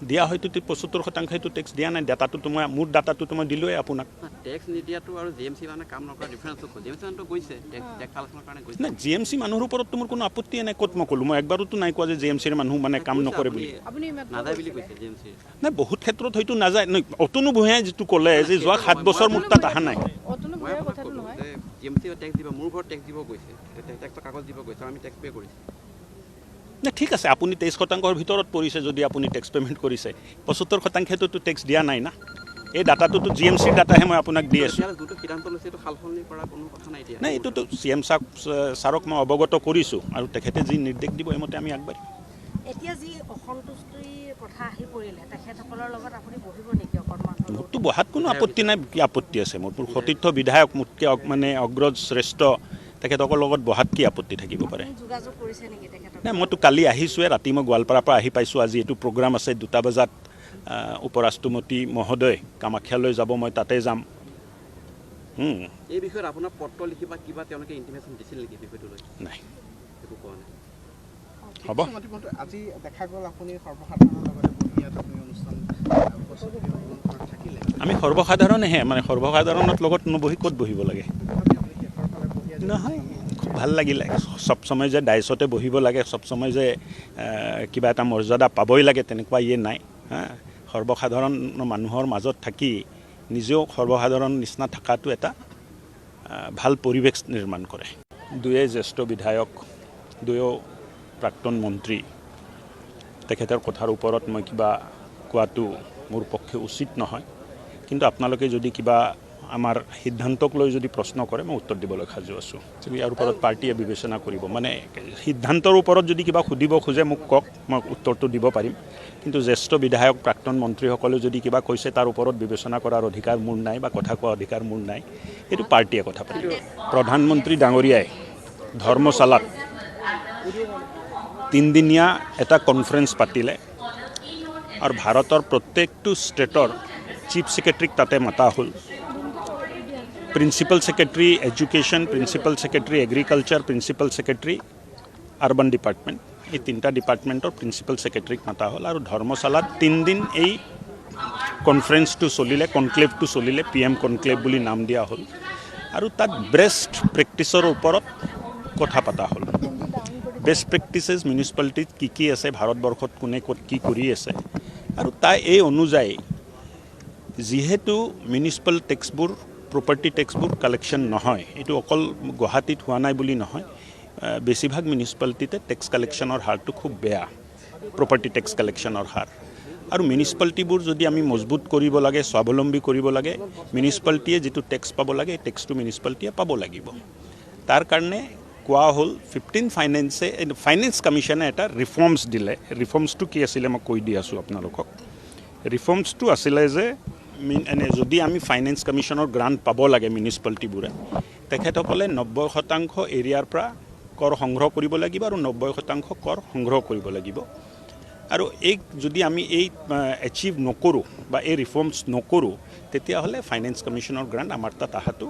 A: দিয়া হয়তো 75% টেক্স দিয়া নাই ডাটাটো তোমাৰ মোৰ ডাটাটো মই দিলোঁৱে আপোনাক নাই GMC মানুহৰ ওপৰত মোৰ কোনো আপত্তিয়ে নাই ক'ত মই ক'লোঁ মই একবাৰোতো নাই কোৱা যে GMCৰ মানুহ মানে কাম নকৰে বুলি নাই বহুত ক্ষেত্ৰত হয়তো নাযায় অতনু ভূঞাই যিটো ক'লে যে যোৱা 7 বছৰ মোৰ তাত অহা নাই না ঠিক আছে আপুনি 23%ৰ ভিতৰত পৰিছে যদি আপুনি টেক্স পে'মেণ্ট কৰিছে 75%টো টেক্স দিয়া নাই না এই ডাটাটোতো GMCৰ ডাটাহে মই আপোনাক দি আছোঁ নাই এইটোতো CM ছাৰক মই অৱগত কৰিছোঁ আৰু তেখেতে যি নিৰ্দেশ দিব এইমতে আমি আগবাঢ়িম
C: এতিয়া যি অসন্তুষ্টিৰ কথা আহি পৰিলে তেখেতসকলৰ লগত আপুনি বহিব নেকি অকণমান
A: মোৰতো বহাত কোনো আপত্তি নাই কি আপত্তি আছে মোৰ সতীৰ্থ বিধায়ক মোতকৈ মানে অগ্ৰজ শ্ৰেষ্ঠ তেখেতসকলৰ লগত বহাত কি আপত্তি থাকিব পাৰে
C: যোগাযোগ কৰিছে নেকি তেখেতক
A: নাই মইতো কালি আহিছোঁৱে ৰাতি মই গোৱালপাৰাৰ পৰা আহি পাইছোঁ আজি এইটো প্ৰগ্ৰাম আছে 2টা বজাত উপৰাষ্ট্ৰপতি মহোদয় কামাখ্যালৈ যাব মই তাতে যাম
B: এই বিষয়ত আপোনাৰ পত্ৰ লিখিবা কিবা তেওঁলোকে ইনটিমেশ্যন দিছিল নেকি বিষয়টোলৈ
A: নাই
B: একো কোৱা নাই
A: হ'ব
E: আজি দেখা গ'ল আপুনি সৰ্বসাধাৰণৰ লগতে বহি ইয়াত আপুনি অনুষ্ঠান থাকিলে
A: আমি সৰ্বসাধাৰণেহে মানে সৰ্বসাধাৰণৰ লগত নবহি ক'ত বহিব লাগে নহয় খুব ভাল লাগিলে সব সময় যে ডাইচতে বহিব লাগে সব সময় যে কিবা এটা মৰ্যাদা পাবই লাগে তেনেকুৱা নাই সৰ্বসাধাৰণ মানুহৰ মাজত থাকি নিজেও সৰ্বসাধাৰণ নিচিনা থকাটো এটা ভাল পৰিৱেশ নিৰ্মাণ কৰে দুয়ে জ্যেষ্ঠ বিধায়ক দুয়ো প্ৰাক্তন মন্ত্ৰী তেখেতৰ কথাৰ ওপৰত মই কিবা কোৱাটো মোৰ পক্ষে উচিত নহয় কিন্তু আপোনালোকে যদি কিবা আমাৰ সিদ্ধান্তক লৈ যদি প্ৰশ্ন কৰে মই উত্তৰ দিবলৈ সাজু আছোঁ ইয়াৰ ওপৰত পাৰ্টীয়ে বিবেচনা কৰিব মানে সিদ্ধান্তৰ ওপৰত যদি কিবা সুধিব খোজে মোক কওক মই উত্তৰটো দিব পাৰিম কিন্তু জ্যেষ্ঠ বিধায়ক প্ৰাক্তন মন্ত্ৰীসকলে যদি কিবা কৈছে তাৰ ওপৰত বিবেচনা কৰাৰ অধিকাৰ মোৰ নাই বা কথা কোৱাৰ অধিকাৰ মোৰ নাই এইটো পাৰ্টীয়ে কথা পাতিব প্ৰধানমন্ত্ৰী ডাঙৰীয়াই ধৰ্মশালাত 3 দিনীয়া এটা কনফাৰেন্স পাতিলে আৰু ভাৰতৰ প্ৰত্যেকটো ষ্টেটৰ চিফ ছেক্ৰেটাৰীক তাতে মাতা হ'ল principal secretary education principal secretary agriculture principal secretary urban department এই 3টা ডিপাৰ্টমেণ্টৰ প্ৰিন্সিপাল ছেক্ৰেটাৰীক মাতা হ'ল আৰু ধৰ্মশালাত 3 দিন এই কনফাৰেন্সটো চলিলে কনক্লেভটো চলিলে PM কনক্লেভ বুলি নাম দিয়া হ'ল আৰু তাত বেষ্ট প্ৰেক্টিছৰ ওপৰত কথা পতা হ'ল বেষ্ট প্ৰেক্টিচেছ মিউনিচিপালিটিত কি আছে ভাৰতবৰ্ষত কোনে ক'ত কি কৰি আছে আৰু তাই এই অনুযায়ী যিহেতু মিউনিচিপাল টেক্সবোৰ প্ৰপাৰ্টি টেক্সবোৰ কালেকশ্যন নহয় এইটো অকল গুৱাহাটীত হোৱা নাই বুলি নহয় বেছিভাগ মিউনিচিপালিটিতে টেক্স কালেকশ্যনৰ হাৰটো খুব বেয়া প্ৰপাৰ্টি টেক্স কালেকশ্যনৰ হাৰ আৰু মিউনিচিপালিটিবোৰ যদি আমি মজবুত কৰিব লাগে স্বাৱলম্বী কৰিব লাগে মিউনিচিপালিটিয়ে যিটো টেক্স পাব লাগে এই টেক্সটো মিউনিচিপালিটিয়ে পাব লাগিব তাৰ কাৰণে কোৱা হ'ল 15 ফাইনেন্স কমিশ্যনে এটা ৰিফৰ্মছ দিলে ৰিফৰ্মছটো কি আছিলে মই কৈ দি আছোঁ আপোনালোকক ৰিফৰ্মছটো আছিলে যে এনে যদি আমি ফাইনেন্স কমিশ্যনৰ গ্ৰাণ্ট পাব লাগে মিউনিচিপালিটিবোৰে তেখেতসকলে 90% এৰিয়াৰ পৰা কৰ সংগ্ৰহ কৰিব লাগিব আৰু 90% কৰ সংগ্ৰহ কৰিব লাগিব আৰু এই যদি আমি এই এচিভ নকৰোঁ বা এই ৰিফৰ্মছ নকৰোঁ তেতিয়াহ'লে ফাইনেন্স কমিশ্যনৰ গ্ৰাণ্ট আমাৰ তাত অহাটো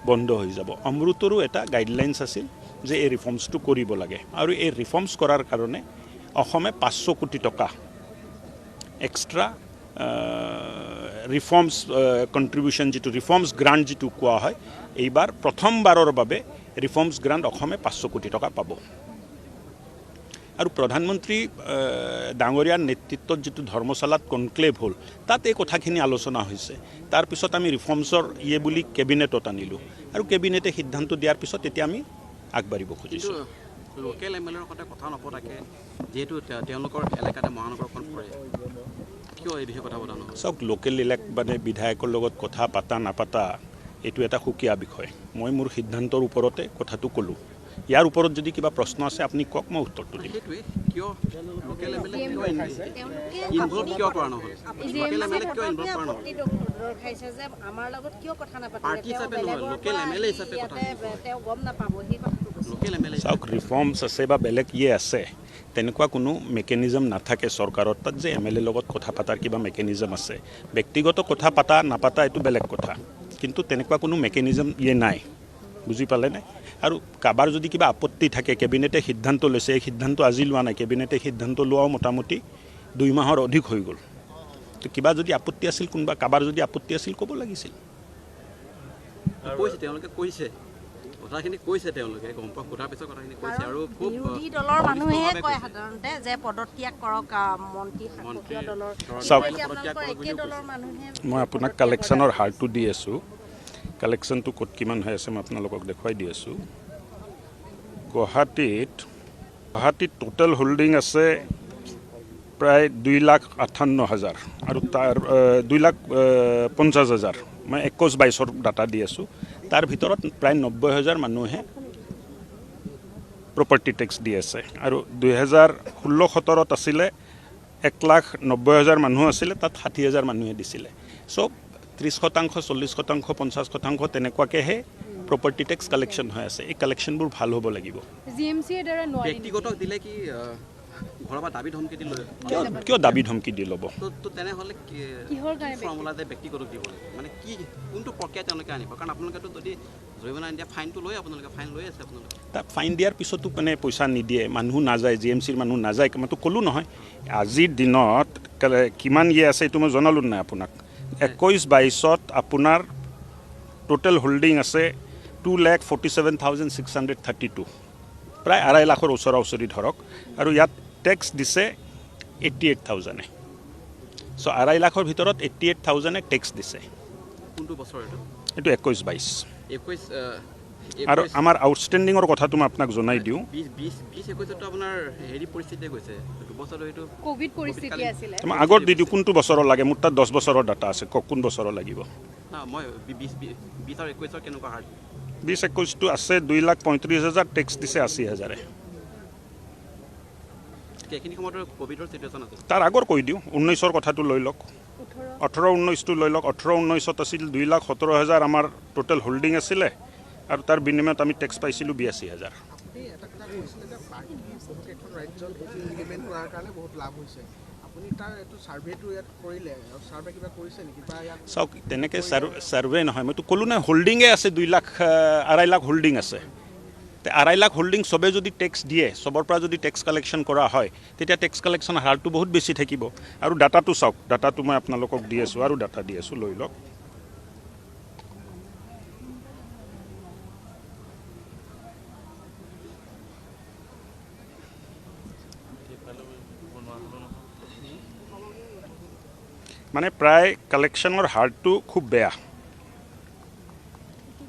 A: বন্ধ হৈ যাব অমৃতৰো এটা গাইডলাইনছ আছিল যে এই ৰিফৰ্মছটো কৰিব লাগে আৰু এই ৰিফৰ্মছ কৰাৰ কাৰণে অসমে 500 কোটি টকা এক্সট্ৰা ৰিফৰ্মছ কণ্ট্ৰিবিউশ্যন যিটো ৰিফৰ্মছ গ্ৰাণ্ট যিটো কোৱা হয় এইবাৰ প্ৰথমবাৰৰ বাবে ৰিফৰ্মছ গ্ৰাণ্ট অসমে 500 কোটি টকা পাব আৰু প্ৰধানমন্ত্ৰী ডাঙৰীয়াৰ নেতৃত্বত যিটো ধৰ্মশালাত কনক্লেভ হ'ল তাত এই কথাখিনি আলোচনা হৈছে তাৰপিছত আমি ৰিফৰ্মছৰ বুলি কেবিনেটত আনিলোঁ আৰু কেবিনেটে সিদ্ধান্ত দিয়াৰ পিছত এতিয়া আমি আগবাঢ়িব খুজিছোঁ
B: লোকেল এমএলএৰ কথা নপতাকে যিহেতু তেওঁলোকৰ এলেকাতে মহানগৰখন পৰে কিয় এই বিষয়ে কথা পতা নহয়
A: চাওক লোকেল বিধায়কৰ লগত কথা পাতা নাপাতা এইটো এটা সুকীয়া বিষয় মই মোৰ সিদ্ধান্তৰ ওপৰতে কথাটো ক'লোঁ ইয়াৰ ওপৰত যদি কিবা প্ৰশ্ন আছে আপুনি কওক মই উত্তৰটো দিম
B: সেইটোৱে কিয় লোকেল এমএলএ ইনভলভ কিয় কৰা নহ'ল লোকেল এমএলএ কিয় ইনভলভ কৰা নহ'ল
C: খাইছে যে আমাৰ লগত কিয় কথা
B: পাৰ্টি হিচাপে নহয় লোকেল এমএলএ হিচাপে কথা
C: তেওঁ গম নাপাব সেই কথাটো
B: লোকেল এমএলএ
A: চাওক ৰিফৰ্মছ আছে বা বেলেগ আছে তেনেকুৱা কোনো মেকানিজম নাথাকে চৰকাৰত তাত যে এম এল এৰ লগত কথা পতাৰ কিবা মেকানিজম আছে ব্যক্তিগত কথা পাতা নাপাতা এইটো বেলেগ কথা কিন্তু তেনেকুৱা কোনো মেকানিজম নাই বুজি পালেনে আৰু কাবাৰ যদি কিবা আপত্তি থাকে কেবিনেটে সিদ্ধান্ত লৈছে এই সিদ্ধান্ত আজি লোৱা নাই কেবিনেটে সিদ্ধান্ত লোৱাও মোটামুটি 2 মাহৰ অধিক হৈ গ'ল তো কিবা যদি আপত্তি আছিল কোনোবা কাবাৰ যদি আপত্তি আছিল ক'ব লাগিছিল
B: কৈছে তেওঁলোকে কৈছে কথাখিনি কৈছে তেওঁলোকে গম পোৱা সোধাৰ পিছত কথাখিনি কৈছে আৰু খুব
C: বিৰোধী দলৰ মানুহে কয় সাধাৰণতে যে পদত্যাগ কৰক মন্ত্ৰী শাসকীয় দলৰ একে দলৰ মানুহে
A: মই আপোনাক কালেকশ্যনৰ হাৰটো দি আছোঁ কালেকশ্যনটো ক'ত কিমান হৈ আছে মই আপোনালোকক দেখুৱাই দি আছোঁ গুৱাহাটীত টোটেল হোল্ডিং আছে প্ৰায় 2,58,000 আৰু তাৰ 2,50,000 মই 21-22 ডাটা দি আছোঁ তাৰ ভিতৰত প্ৰায় 90,000 মানুহে প্ৰপাৰ্টি টেক্স দি আছে আৰু 2016-17 আছিলে 1,90,000 মানুহ আছিলে তাত 60,000 মানুহে দিছিলে চ' 30%, 40%, 50% তেনেকুৱাকৈহে প্ৰপাৰ্টি টেক্স কালেকশ্যন হৈ আছে এই কালেকশ্যনবোৰ ভাল হ'ব লাগিব
B: ব্যক্তিগত দিলে কি ঘৰৰ পৰা দাবী ধমকি দি লৈ
A: কিয় দাবী ধমকি দি ল'ব
B: তো তেনেহ'লে কিহৰ কাৰণে ফৰ্মুলাতে ব্যক্তিগতক দিব মানে কি কোনটো প্ৰক্ৰিয়া তেওঁলোকে আনিব কাৰণ আপোনালোকেতো যদি জৰিমনা নিদিয়া ফাইনটো লৈ আপোনালোকে ফাইন লৈ আছে আপোনালোকে
A: তাত ফাইন দিয়াৰ পিছতো মানে পইচা নিদিয়ে মানুহ নাযায় GMCৰ মানুহ নাযায় মইতো ক'লোঁ নহয় আজিৰ দিনত কিমান আছে এইটো মই জনালোঁ নাই আপোনাক 21-22 আপোনাৰ টোটেল হোল্ডিং আছে 2,47,632 প্ৰায় 2.5 লাখৰ ওচৰা ওচৰি ধৰক আৰু ইয়াত টেক্স দিছে 88,000 চ' 2.5 লাখৰ ভিতৰত 88,000 টেক্স দিছে
B: কোনটো বছৰ
A: এইটো 21-22
B: আৰু
A: আমাৰ আউটষ্টেণ্ডিঙৰ কথাটো মই আপোনাক জনাই দিওঁ
B: 20-21 আপোনাৰ হেৰি পৰিস্থিতি গৈছে দুবছৰ এইটো
C: কোভিড পৰিস্থিতি আছিলে
A: মই আগত দি দিওঁ কোনটো বছৰৰ লাগে মোৰ তাত 10 বছৰৰ ডাটা আছে কোন বছৰৰ লাগিব
B: মই 20 আৰু 21 কেনেকুৱা হাৰ
A: 20-21টো আছে 2,35,000 টেক্স দিছে 80,000
B: এইখিনি সময়ত কোভিডৰ চিটুৱেশ্যন আছে
A: তাৰ আগৰ কৈ দিওঁ 19ৰ কথাটো লৈ লওক 18-19টো লৈ লওক 18-19ত আছিল 2,17,000 আমাৰ টোটেল হোল্ডিং আছিলে আৰু তাৰ বিনিময়ত আমি টেক্স পাইছিলোঁ 82,000
E: এটা কথা কৈছিলে যে বহুকেইখন ৰাজ্যত ইমপ্লিমেণ্ট কৰাৰ কাৰণে বহুত লাভ হৈছে আপুনি তাৰ এইটো ছাৰ্ভেটো ইয়াত কৰিলে আৰু ছাৰ্ভে কিবা কৰিছে নেকি বা ইয়াত
A: চাওক তেনেকৈ ছাৰ্ভে নহয় মইতো ক'লোঁ নাই হোল্ডিঙে আছে 2,2.5 লাখ হোল্ডিং আছে 2.5 লাখ হোল্ডিং চবে যদি টেক্স দিয়ে চবৰ পৰা যদি টেক্স কালেকশ্যন কৰা হয় তেতিয়া টেক্স কালেকশ্যন হাৰটো বহুত বেছি থাকিব আৰু ডাটাটো চাওক ডাটাটো মই আপোনালোকক দি আছোঁ আৰু ডাটা দি আছোঁ লৈ লওক মানে প্ৰায় কালেকশ্যনৰ হাৰটো খুব বেয়া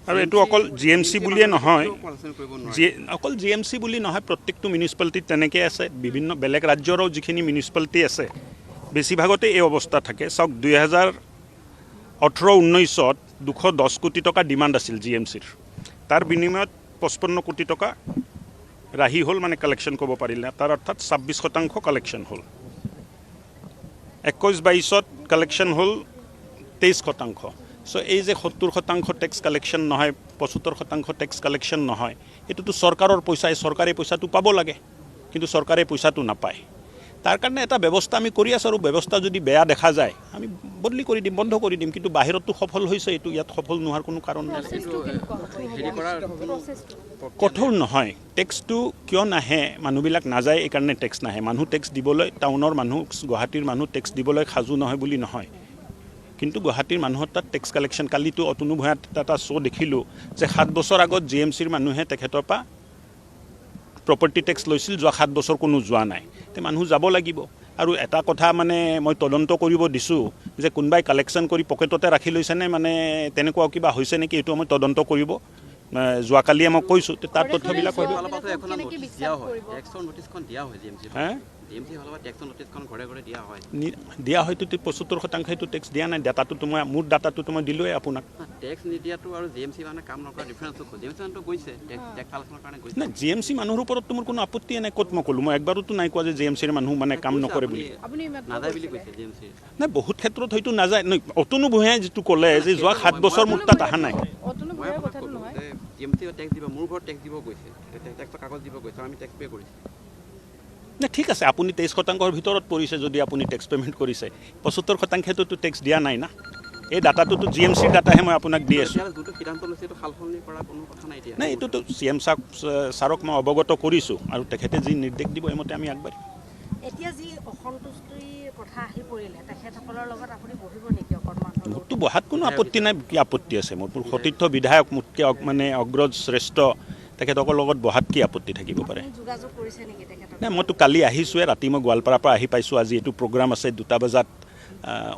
A: আৰু এইটো অকল GMC বুলিয়ে নহয়,
B: পলিউশ্যন কৰিব নোৱাৰে।
A: অকল GMC বুলি নহয়, প্ৰত্যেকটো মিউনিচিপালিটিত তেনেকৈ আছে। বিভিন্ন বেলেগ ৰাজ্যৰো যিখিনি মিউনিচিপালিটি আছে বেছিভাগতে এই অৱস্থা থাকে। চাওক 2018-19 210 কোটি টকা ডিমাণ্ড আছিল GMCৰ, তাৰ বিনিময়ত 55 কোটি টকা ৰাহি হ'ল, মানে কালেকশ্যন ক'ব পাৰিলে, তাৰ অৰ্থাৎ 26% কালেকশ্যন হ'ল। 21-22 কালেকশ্যন হ'ল 23%। চ' এই যে 70% টেক্স কালেকশ্যন নহয়, 75% টেক্স কালেকশ্যন নহয়, এইটোতো চৰকাৰৰ পইচা, চৰকাৰে পইচাটো পাব লাগে, কিন্তু চৰকাৰে পইচাটো নাপায়। তাৰ কাৰণে এটা ব্যৱস্থা আমি কৰি আছোঁ, আৰু ব্যৱস্থা যদি বেয়া দেখা যায় আমি বদলি কৰি দিম, বন্ধ কৰি দিম। কিন্তু বাহিৰততো সফল হৈছে, এইটো ইয়াত সফল নোহোৱাৰ কোনো কাৰণ নাই।
B: হেৰি কৰাৰ
A: কঠোৰ নহয়। টেক্সটো কিয় নাহে, মানুহবিলাক নাযায় এইকাৰণে টেক্স নাহে। মানুহ টেক্স দিবলৈ, টাউনৰ মানুহ, গুৱাহাটীৰ মানুহ টেক্স দিবলৈ সাজু নহয় বুলি নহয়, কিন্তু গুৱাহাটীৰ মানুহৰ তাত টেক্স কালেকশ্যন। কালিতো অতনু ভূঞাত এটা শ্ব' দেখিলোঁ যে 7 বছৰ আগত GMCৰ মানুহে তেখেতৰ পৰা প্ৰপাৰ্টি টেক্স লৈছিল, যোৱা 7 বছৰ কোনো যোৱা নাই। তে মানুহ যাব লাগিব। আৰু এটা কথা মানে মই তদন্ত কৰিব দিছোঁ যে কোনোবাই কালেকশ্যন কৰি পকেটতে ৰাখি লৈছেনে, মানে তেনেকুৱা কিবা হৈছে নেকি, এইটো মই তদন্ত কৰিব। যোৱাকালিয়ে মই কৈছোঁ, তাৰ তথ্যবিলাক
B: ফালৰ পৰা এখন নটিচ দিয়া হয়, টেক্সৰ নটিচখন দিয়া হয় GMC
A: হে
B: GMC ফালৰ পৰা টেক্সৰ নটিচখন ঘৰে ঘৰে দিয়া হয়।
A: দিয়া হয়তো 75% সেইটো টেক্স দিয়া নাই। ডাটাটো মোৰ ডাটাটোতো মই দিলোঁৱেই আপোনাক।
B: টেক্স নিদিয়াটো আৰু GMC মানে কাম নকৰা ডিফাৰেঞ্চটো GMC মানুহটো গৈছে টেক্স কালেকশ্যনৰ কাৰণে গৈছে।
A: নাই, GMC মানুহৰ ওপৰততো মোৰ কোনো আপত্তিয়ে নাই। ক'ত মই ক'লোঁ, মই একবাৰোতো নাই কোৱা যে GMCৰ মানুহ মানে কাম নকৰে বুলি।
B: নাযায় বুলি কৈছে GMC।
A: নাই, বহুত ক্ষেত্ৰত হয়তো নাযায়। অতনু ভূঞাই যিটো ক'লে যে যোৱা 7 বছৰ মোৰ তাত অহা নাই।
B: মই আপোনাক ক'লোঁ যে GMC টেক্স দিব, মোৰ ঘৰত টেক্স দিব গৈছে, টেক্সৰ কাগজ দিব গৈছে, আমি টেক্স পে' কৰিছোঁ।
A: নাই, ঠিক আছে, আপুনি 23%ৰ ভিতৰত পৰিছে যদি আপুনি টেক্স পে'মেণ্ট কৰিছে। 75%টো টেক্স দিয়া নাই না। এই ডাটাটোতো GMCৰ ডাটাহে মই আপোনাক দি আছোঁ।
B: যিটো সিদ্ধান্ত লৈছে এইটো সালসলনি কৰাৰ কোনো কথা নাই এতিয়া।
A: নাই, এইটোতো CM ছাৰক মই অৱগত কৰিছোঁ, আৰু তেখেতে যি নিৰ্দেশ দিব এইমতে আমি আগবাঢ়িম।
C: এতিয়া যি অসন্তুষ্টিৰ কথা আহি পৰিলে, তেখেতসকলৰ লগত আপুনি বহিব নেকি অকণমান?
A: মোকতো বহাত কোনো আপত্তি নাই। কি আপত্তি আছে মোৰ? সতীৰ্থ বিধায়ক, মোতকৈ মানে অগ্ৰজ শ্ৰেষ্ঠ, তেখেতসকলৰ লগত বহাত কি আপত্তি থাকিব পাৰে?
C: যোগাযোগ কৰিছে নেকি তেখেতক?
A: নাই, মইতো কালি আহিছোঁৱে, ৰাতি মই গোৱালপাৰাৰ পৰা আহি পাইছোঁ। আজি এইটো প্ৰগ্ৰাম আছে 2টা বজাত,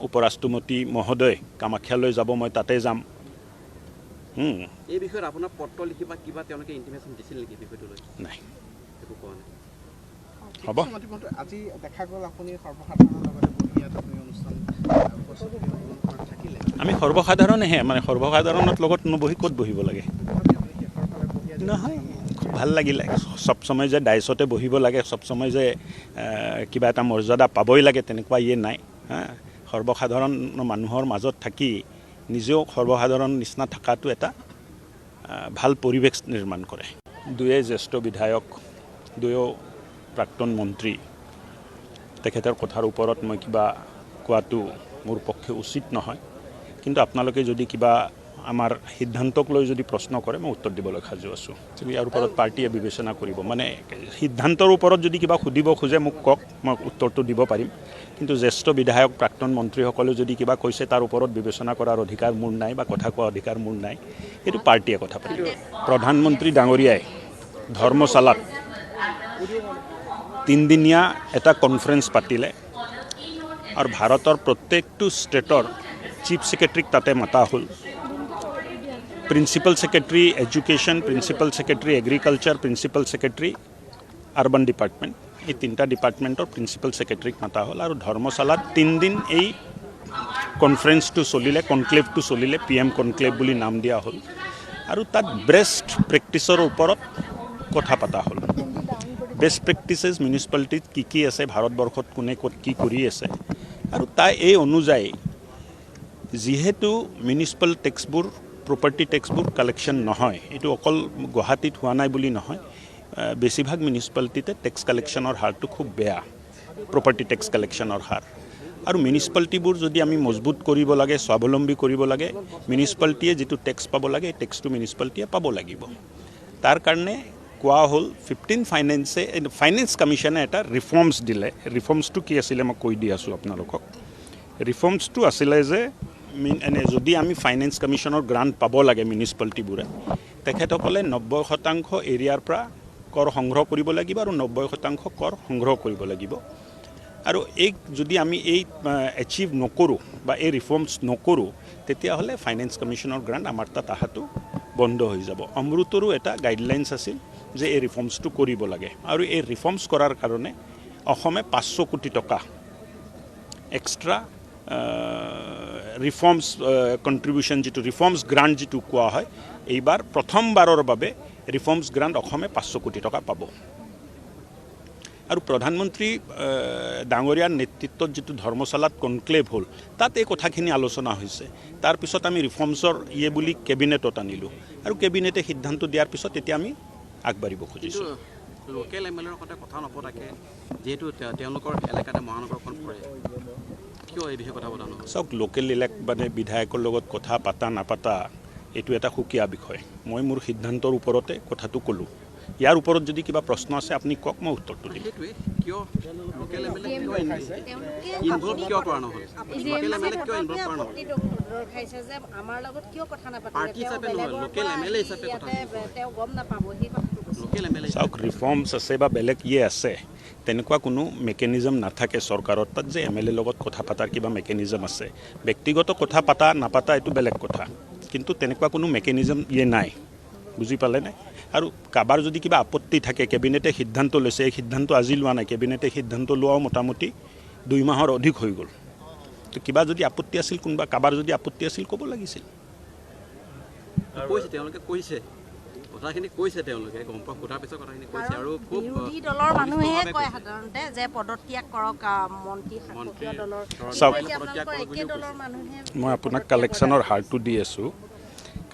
A: উপৰাষ্ট্ৰপতি মহোদয় কামাখ্যালৈ যাব, মই তাতে যাম।
B: এই বিষয়ত আপোনাৰ পত্ৰ লিখি বা কিবা তেওঁলোকে ইণ্টিমেশ্যন দিছিল নেকি বিষয়টো লৈ?
A: নাই,
B: একো কোৱা নাই।
A: হ'ব।
E: আজি দেখা গ'ল আপুনি সৰ্বসাধাৰণৰ লগতে বহি ইয়াত আপুনি অনুষ্ঠান থাকিলে,
A: আমি সৰ্বসাধাৰণেহে, মানে সৰ্বসাধাৰণৰ লগত নবহি ক'ত বহিব লাগে? নহয়, খুব ভাল লাগিলে। চব সময় যে ডাইচতে বহিব লাগে, চব সময় যে কিবা এটা মৰ্যাদা পাবই লাগে, তেনেকুৱা নাই। সৰ্বসাধাৰণ মানুহৰ মাজত থাকি নিজেও সৰ্বসাধাৰণ নিচিনা থকাটো এটা ভাল পৰিৱেশ নিৰ্মাণ কৰে। দুয়ে জ্যেষ্ঠ বিধায়ক, দুয়ো প্ৰাক্তন মন্ত্ৰী, তেখেতৰ কথাৰ ওপৰত মই কিবা কোৱাটো মোৰ পক্ষে উচিত নহয়। কিন্তু আপোনালোকে যদি কিবা আমাৰ সিদ্ধান্তক লৈ যদি প্ৰশ্ন কৰে, মই উত্তৰ দিবলৈ সাজু আছোঁ। ইয়াৰ ওপৰত পাৰ্টীয়ে বিবেচনা কৰিব। মানে সিদ্ধান্তৰ ওপৰত যদি কিবা সুধিব খোজে মোক কওক, মই উত্তৰটো দিব পাৰিম। কিন্তু জ্যেষ্ঠ বিধায়ক, প্ৰাক্তন মন্ত্ৰীসকলে যদি কিবা কৈছে, তাৰ ওপৰত বিবেচনা কৰাৰ অধিকাৰ মোৰ নাই, বা কথা কোৱাৰ অধিকাৰ মোৰ নাই। সেইটো পাৰ্টীয়ে কথা পাতিব। প্ৰধানমন্ত্ৰী ডাঙৰীয়াই ধৰ্মশালাত 3দিনীয়া এটা কনফাৰেন্স পাতিলে, আৰু ভাৰতৰ প্ৰত্যেকটো ষ্টেটৰ চিফ ছেক্ৰেটাৰীক তাতে মাতা হ'ল। Principal secretary education, principal secretary agriculture, principal secretary urban department, এই 3টা ডিপাৰ্টমেণ্টৰ প্ৰিন্সিপাল ছেক্ৰেটাৰীক মাতা হ'ল। আৰু ধৰ্মশালাত 3 দিন এই কনফাৰেন্সটো চলিলে, কনক্লেভটো চলিলে, PM কনক্লেভ বুলি নাম দিয়া হ'ল। আৰু তাত বেষ্ট প্ৰেক্টিচৰ ওপৰত কথা পতা হ'ল। বেষ্ট প্ৰেক্টিচেছ মিউনিচিপালিটিত কি আছে, ভাৰতবৰ্ষত কোনে ক'ত কি কৰি আছে, আৰু এই অনুযায়ী যিহেতু মিউনিচিপাল টেক্সবোৰ, প্ৰপাৰ্টি টেক্সবোৰ কালেকশ্যন নহয়, এইটো অকল গুৱাহাটীত হোৱা নাই বুলি নহয়, বেছিভাগ মিউনিচিপালিটিতে টেক্স কালেকশ্যনৰ হাৰটো খুব বেয়া, প্ৰপাৰ্টি টেক্স কালেকশ্যনৰ হাৰ। আৰু মিউনিচিপালিটিবোৰ যদি আমি মজবুত কৰিব লাগে, স্বাৱলম্বী কৰিব লাগে, মিউনিচিপালিটিয়ে যিটো টেক্স পাব লাগে, এই টেক্সটো মিউনিচিপালিটিয়ে পাব লাগিব। তাৰ কাৰণে কোৱা হ'ল 15 ফাইনেন্স কমিশ্যনে এটা ৰিফৰ্মছ দিলে। ৰিফৰ্মছটো কি আছিলে মই কৈ দি আছোঁ আপোনালোকক। ৰিফৰ্মছটো আছিলে যে যদি আমি ফাইনেন্স কমিশ্যনৰ গ্ৰাণ্ট পাব লাগে মিউনিচিপালিটিবোৰে, তেখেতসকলে 90% এৰিয়াৰ পৰা কৰ সংগ্ৰহ কৰিব লাগিব, আৰু 90% কৰ সংগ্ৰহ কৰিব লাগিব। আৰু এই যদি আমি এই এচিভ নকৰোঁ বা এই ৰিফৰ্মছ নকৰোঁ তেতিয়াহ'লে ফাইনেন্স কমিশ্যনৰ গ্ৰাণ্ট আমাৰ তাত অহাটো বন্ধ হৈ যাব। অমৃতৰো এটা গাইডলাইনছ আছিল যে এই ৰিফৰ্মছটো কৰিব লাগে আৰু এই ৰিফৰ্মছ কৰাৰ কাৰণে অসমে 500 কোটি টকা এক্সট্ৰা ৰিফৰ্মছ কণ্ট্ৰিবিউশ্যন যিটো ৰিফৰ্মছ গ্ৰাণ্ট যিটো কোৱা হয় এইবাৰ প্ৰথমবাৰৰ বাবে ৰিফৰ্মছ গ্ৰাণ্ট অসমে 500 কোটি টকা পাব। আৰু প্ৰধানমন্ত্ৰী ডাঙৰীয়াৰ নেতৃত্বত যিটো ধৰ্মশালাত কনক্লেভ হ'ল তাত এই কথাখিনি আলোচনা হৈছে। তাৰপিছত আমি ৰিফৰ্মছৰ বুলি কেবিনেটত আনিলোঁ আৰু কেবিনেটে সিদ্ধান্ত দিয়াৰ পিছত এতিয়া আমি আগবাঢ়িব খুজিছোঁ।
B: লোকেল MLAৰ সৈতে কথা নপতাকে যিহেতু তেওঁলোকৰ এলেকাতে মহানগৰখন পৰে, কিয় এই বিষয়ে কথা পতা নহয়?
A: চাওক, লোকেল বিধায়কৰ লগত কথা পাতা নাপাতা এইটো এটা সুকীয়া বিষয়। মই মোৰ সিদ্ধান্তৰ ওপৰতে কথাটো ক'লোঁ। ইয়াৰ ওপৰত যদি কিবা প্ৰশ্ন আছে আপুনি কওক, মই উত্তৰটো দিম।
B: সেইটোৱে কিয় লোকেল MLA কিয় ইনভলভ কিয় কৰা নহ'ল? লোকেল MLA কিয় ইনভলভ কৰা নহ'ল?
C: খাইছে যে আমাৰ লগত কিয় কথা
B: পাৰ্টি হিচাপে নহয়, লোকেল MLA হিচাপে কথা
C: তেওঁ গম নাপাব সেই কথাটো।
B: লোকেল MLA
A: চাওক, ৰিফৰ্মছ আছে বা বেলেগ আছে তেনেকুৱা কোনো মেকানিজম নাথাকে চৰকাৰত তাত যে MLA লগত কথা পতাৰ কিবা মেকানিজম আছে। ব্যক্তিগত কথা পাতা নাপাতা এইটো বেলেগ কথা, কিন্তু তেনেকুৱা কোনো মেকানিজম নাই, বুজি পালে নাই? আৰু কাৰোবাৰ যদি কিবা আপত্তি থাকে, কেবিনেটে সিদ্ধান্ত লৈছে, এই সিদ্ধান্ত আজি লোৱা নাই, কেবিনেটে সিদ্ধান্ত লোৱাও মোটামুটি 2 মাহৰ অধিক হৈ গ'ল। তো কিবা যদি আপত্তি আছিল, কোনোবা কাৰোবাৰ যদি আপত্তি আছিল ক'ব লাগিছিল।
B: কৈছে তেওঁলোকে কৈছে কথাখিনি কৈছে, তেওঁলোকে গম পোৱা সোধাৰ পিছত কথাখিনি কৈছে। আৰু খুব
C: বিৰোধী দলৰ মানুহে কয় সাধাৰণতে যে পদত্যাগ কৰক মন্ত্ৰী শাসকীয় দলৰ।
A: চাওক,
C: একে দলৰ মানুহে
A: মই আপোনাক কালেকশ্যনৰ হাৰটো দি আছোঁ।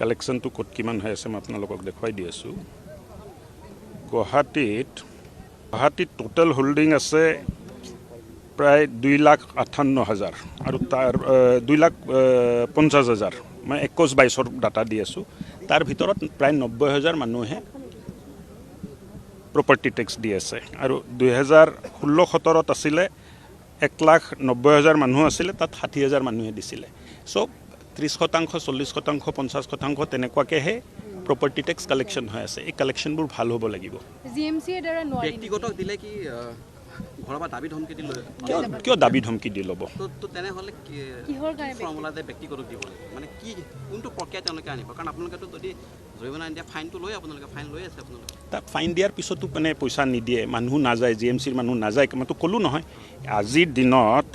A: কালেকশ্যনটো ক'ত কিমান হৈ আছে মই আপোনালোকক দেখুৱাই দি আছোঁ। গুৱাহাটীত টোটেল হোল্ডিং আছে প্ৰায় 2,58,000 আৰু তাৰ 2,50,000। মই 21-22 ডাটা দি আছোঁ। তাৰ ভিতৰত প্ৰায় 90,000 মানুহে প্ৰপাৰ্টি টেক্স দি আছে আৰু 2016-17 আছিলে 1,90,000 মানুহ আছিলে, তাত 60,000 মানুহে দিছিলে। চ' 30%, 40%, 50% তেনেকুৱাকৈহে প্ৰপাৰ্টি টেক্স কালেকশ্যন হৈ আছে। এই কালেকশ্যনবোৰ ভাল হ'ব লাগিব।
B: ব্যক্তিগতক দিলে কি ঘৰৰ পৰা দাবী ধমকি দিলে?
A: কিয় দাবী ধমকি দি ল'ব?
B: তো তেনেহ'লে ফৰ্মুলাতে ব্যক্তিগতক দিব লাগে, মানে কি কোনটো প্ৰক্ৰিয়া তেওঁলোকে আনিব? কাৰণ আপোনালোকেতো যদি জৰিমনা নিদিয়া ফাইনটো লৈ আপোনালোকে ফাইন লৈ আছে আপোনালোকে। তাত
A: ফাইন দিয়াৰ পিছতো পইচা নিদিয়ে, মানুহ নাযায়, GMCৰ মানুহ নাযায়। মইতো ক'লোঁ নহয়, আজিৰ দিনত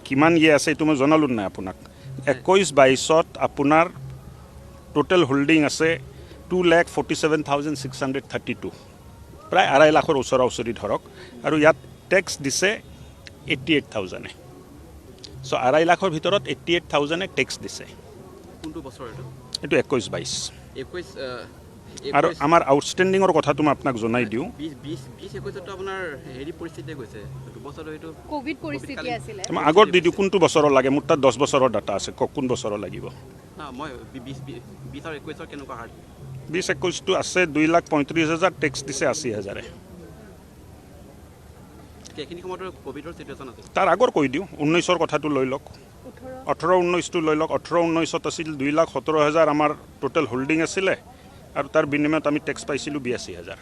A: কিমান আছে এইটো মই জনালোঁ নাই আপোনাক। 21-22 আপোনাৰ টোটেল হোল্ডিং আছে 2,47,632, প্ৰায় 2.5 লাখৰ ওচৰা ওচৰি ধৰক। আৰু ইয়াত টেক্স দিছে 88,000। চ' 2.5 লাখৰ ভিতৰত 88,000 টেক্স দিছে।
B: কোনটো বছৰ এইটো?
A: এইটো 21-22।
B: 21
A: আৰু আমাৰ আউটষ্টেণ্ডিঙৰ কথাটো মই আপোনাক জনাই দিওঁ।
B: 20-21 আপোনাৰ হেৰি পৰিস্থিতিয়ে গৈছে, দুবছৰ এইটো
C: কোভিড পৰিস্থিতি আছিলে।
A: মই আগত দি দিওঁ কোনটো বছৰৰ লাগে, মোৰ তাত 10 বছৰৰ ডাটা আছে, কওক কোন বছৰৰ লাগিব।
B: মই 20 আৰু 21 কেনেকুৱা হাৰ?
A: 20-21টো আছে 2,35,000, টেক্স দিছে 80,000।
B: সেইখিনি সময়ত কোভিডৰ চিটুৱেশ্যন আছে।
A: তাৰ আগৰ কৈ দিওঁ, 19ৰ কথাটো লৈ লওক, 18-19টো লৈ লওক। 18-19ত আছিল 2,17,000 আমাৰ টোটেল হোল্ডিং আছিলে আৰু তাৰ বিনিময়ত আমি টেক্স পাইছিলোঁ 82,000।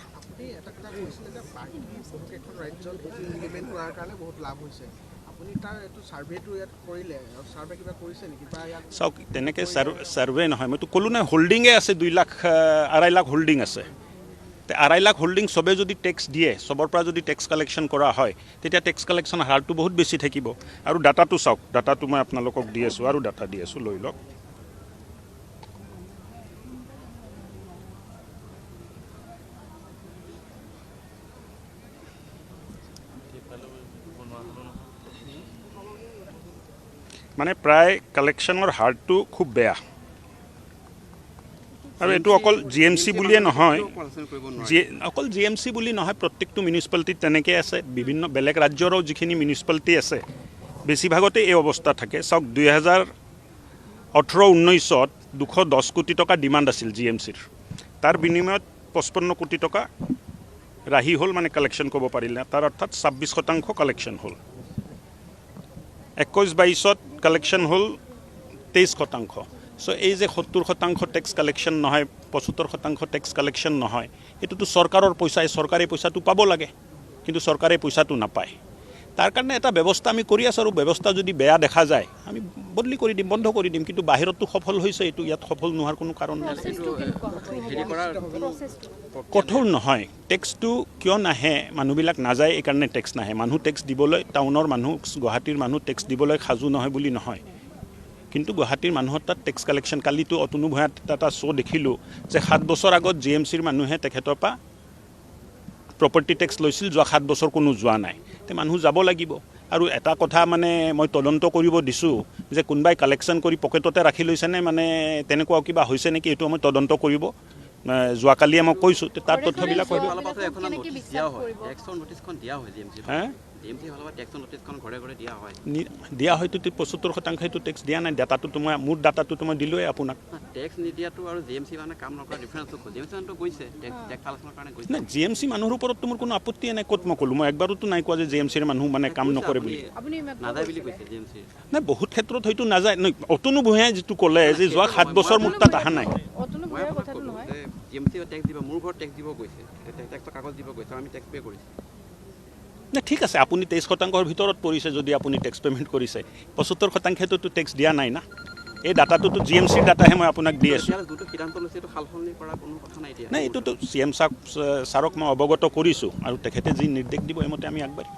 E: এটা কথা কৈছিলে যে বাকী বহুকেইখন ৰাজ্যত ভোটিং ইলিমেণ্ট কৰাৰ কাৰণে বহুত লাভ হৈছে। আপুনি তাৰ এইটো ছাৰ্ভেটো ইয়াত কৰিলে, ছাৰ্ভে কিবা কৰিছে নেকি? বা ইয়াত
A: চাওক, তেনেকৈ ছাৰ্ভে নহয়, মইতো ক'লোঁ নাই হোল্ডিঙে আছে 2,00,000 লাখ হোল্ডিং আছে। 2.5 লাখ হোল্ডিং চবে যদি টেক্স দিয়ে, চবৰ পৰা যদি টেক্স কালেকশ্যন কৰা হয়, তেতিয়া টেক্স কালেকশ্যন হাৰটো বহুত বেছি থাকিব। আৰু ডাটাটো চাওক, ডাটাটো মই আপোনালোকক দি আছোঁ আৰু ডাটা দি আছোঁ, লৈ লওক। মানে প্ৰায় কালেকশ্যনৰ হাৰটো খুব বেয়া। আৰু এইটো অকল GMC বুলিয়ে নহয়, অকল GMC বুলি নহয়, প্ৰত্যেকটো মিউনিচিপালিটিত তেনেকৈ আছে। বিভিন্ন বেলেগ ৰাজ্যৰো যিখিনি মিউনিচিপালিটি আছে বেছিভাগতে এই অৱস্থা থাকে। চাওক, 2018-19ত 210 কোটি টকা ডিমাণ্ড আছিল GMCৰ, তাৰ বিনিময়ত 55 কোটি টকা ৰাহি হ'ল, মানে কালেকশ্যন ক'ব পাৰিলে। তাৰ অৰ্থাৎ 26% কালেকশ্যন হ'ল। 21-22ত কালেকশ্যন হ'ল 23%। চ' এই যে 70% টেক্স কালেকশ্যন নহয়, 75% টেক্স কালেকশ্যন নহয়, এইটোতো চৰকাৰৰ পইচা, চৰকাৰে পইচাটো পাব লাগে, কিন্তু চৰকাৰে পইচাটো নাপায়। তাৰ কাৰণে এটা ব্যৱস্থা আমি কৰি আছোঁ আৰু ব্যৱস্থা যদি বেয়া দেখা যায় আমি বদলি কৰি দিম, বন্ধ কৰি দিম। কিন্তু বাহিৰততো সফল হৈছে, এইটো ইয়াত সফল নোহোৱাৰ কোনো কাৰণ নাই।
B: হেৰি কৰাৰ
A: কঠোৰ নহয়। টেক্সটো কিয় নাহে, মানুহবিলাক নাযায় এইকাৰণে টেক্স নাহে। মানুহ টেক্স দিবলৈ, টাউনৰ মানুহ, গুৱাহাটীৰ মানুহ টেক্স দিবলৈ সাজু নহয় বুলি নহয়। কিন্তু গুৱাহাটীৰ মানুহৰ তাত টেক্স কালেকশ্যন, কালিতো অতনু ভূঞাত এটা শ্ব' দেখিলোঁ যে 7 বছৰ আগত GMCৰ মানুহে তেখেতৰ পৰা প্ৰপাৰ্টি টেক্স লৈছিল, যোৱা 7 বছৰ কোনো যোৱা নাই। তে মানুহ যাব লাগিব। আৰু এটা কথা মানে মই তদন্ত কৰিব দিছোঁ যে কোনোবাই কালেকশ্যন কৰি পকেটতে ৰাখি লৈছেনে, মানে তেনেকুৱা কিবা হৈছে নেকি, এইটো মই তদন্ত কৰিব। যোৱাকালিয়ে মই কৈছোঁ, তাৰ তথ্যবিলাক কৰিব।
B: ফালৰ পৰা এখন নটিচ দিয়া হয়, টেক্সৰ নটিচখন দিয়া হয় GMC
A: হে
B: GMC ফালৰ পৰা টেক্সৰ নটিচখন ঘৰে ঘৰে দিয়া হয়।
A: দিয়া হয়তো 75% টেক্স দিয়া নাই। ডাটাটো মই, মোৰ ডাটাটো মই দিলোৱে আপোনাক।
B: টেক্স নিদিয়াটো আৰু GMC মানে কাম নকৰা ডিফাৰেঞ্চটো GMC মানুহটো গৈছে টেক্স কালেকশ্যনৰ কাৰণে গৈছে।
A: নাই, GMC মানুহৰ ওপৰততো মোৰ কোনো আপত্তিয়ে নাই। ক'ত মই ক'লোঁ, মই একবাৰোতো নাই কোৱা যে GMCৰ মানুহ মানে কাম নকৰে বুলি।
B: নাযায় বুলি কৈছে GMC।
A: নাই, বহুত ক্ষেত্ৰত হয়তো নাযায়। অতনু ভূঞাই যিটো ক'লে যে যোৱা 7 বছৰ মোৰ তাত অহা নাই।
B: মই আপোনাক ক'লোঁ যে GMC টেক্স দিব, মোৰ ঘৰত টেক্স দিব গৈছে, টেক্সৰ কাগজ দিব গৈছে, আমি টেক্স পে' কৰিছোঁ।
A: নাই, ঠিক আছে, আপুনি 23% ভিতৰত পৰিছে যদি আপুনি টেক্স পে'মেণ্ট কৰিছে। 75%টো টেক্স দিয়া নাই না। এই ডাটাটোতো GMCৰ ডাটাহে মই আপোনাক দি আছোঁ।
B: যোনটো সিদ্ধান্ত লৈছে এইটো সালসলনি কৰাৰ কোনো কথা নাই এতিয়া।
A: নাই, এইটোতো CM ছাৰক মই অৱগত কৰিছোঁ আৰু তেখেতে যি নিৰ্দেশ দিব এইমতে আমি আগবাঢ়িম।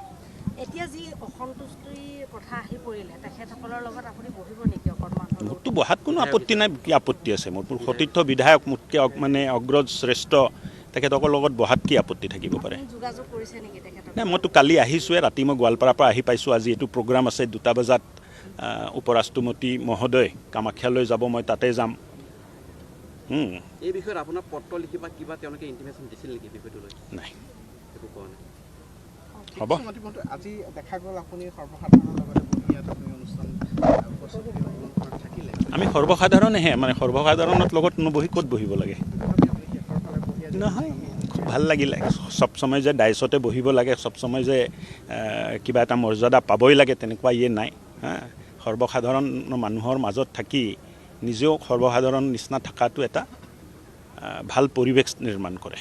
C: এতিয়া যি অসন্তুষ্টিৰ কথা আহি পৰিলে, তেখেতসকলৰ লগত আপুনি বহিব নেকি অকণমান?
A: মোৰতো বহাত কোনো আপত্তি নাই। কি আপত্তি আছে মোৰ? সতীৰ্থ বিধায়ক, মোতকৈ মানে অগ্ৰজ শ্ৰেষ্ঠ, তেখেতসকলৰ লগত বহাত কি আপত্তি থাকিব পাৰে?
C: যোগাযোগ কৰিছে নেকি তেখেতক?
A: নাই, মইতো কালি আহিছোঁৱে, ৰাতি মই গোৱালপাৰাৰ পৰা আহি পাইছোঁ। আজি এইটো প্ৰগ্ৰাম আছে 2টা বজাত। উপৰাষ্ট্ৰপতি মহোদয় কামাখ্যালৈ যাব, মই তাতে যাম।
B: এই বিষয়ত আপোনাৰ পত্ৰ লিখি বা কিবা তেওঁলোকে ইণ্টিমেশ্যন দিছিল নেকি বিষয়টো লৈ?
A: নাই,
B: একো কোৱা নাই।
A: হ'ব।
E: আজি দেখা গ'ল আপুনি সৰ্বসাধাৰণৰ লগতে বহি ইয়াত আপুনি অনুষ্ঠান থাকিলে।
A: আমি সৰ্বসাধাৰণেহে, মানে সৰ্বসাধাৰণৰ লগত নবহি ক'ত বহিব লাগে? নহয়, খুব ভাল লাগিলে। চব সময় যে ডাইচতে বহিব লাগে, চব সময় যে কিবা এটা মৰ্যাদা পাবই লাগে, তেনেকুৱা নাই। সৰ্বসাধাৰণ মানুহৰ মাজত থাকি নিজেও সৰ্বসাধাৰণ নিচিনা থকাটো এটা ভাল পৰিৱেশ নিৰ্মাণ কৰে।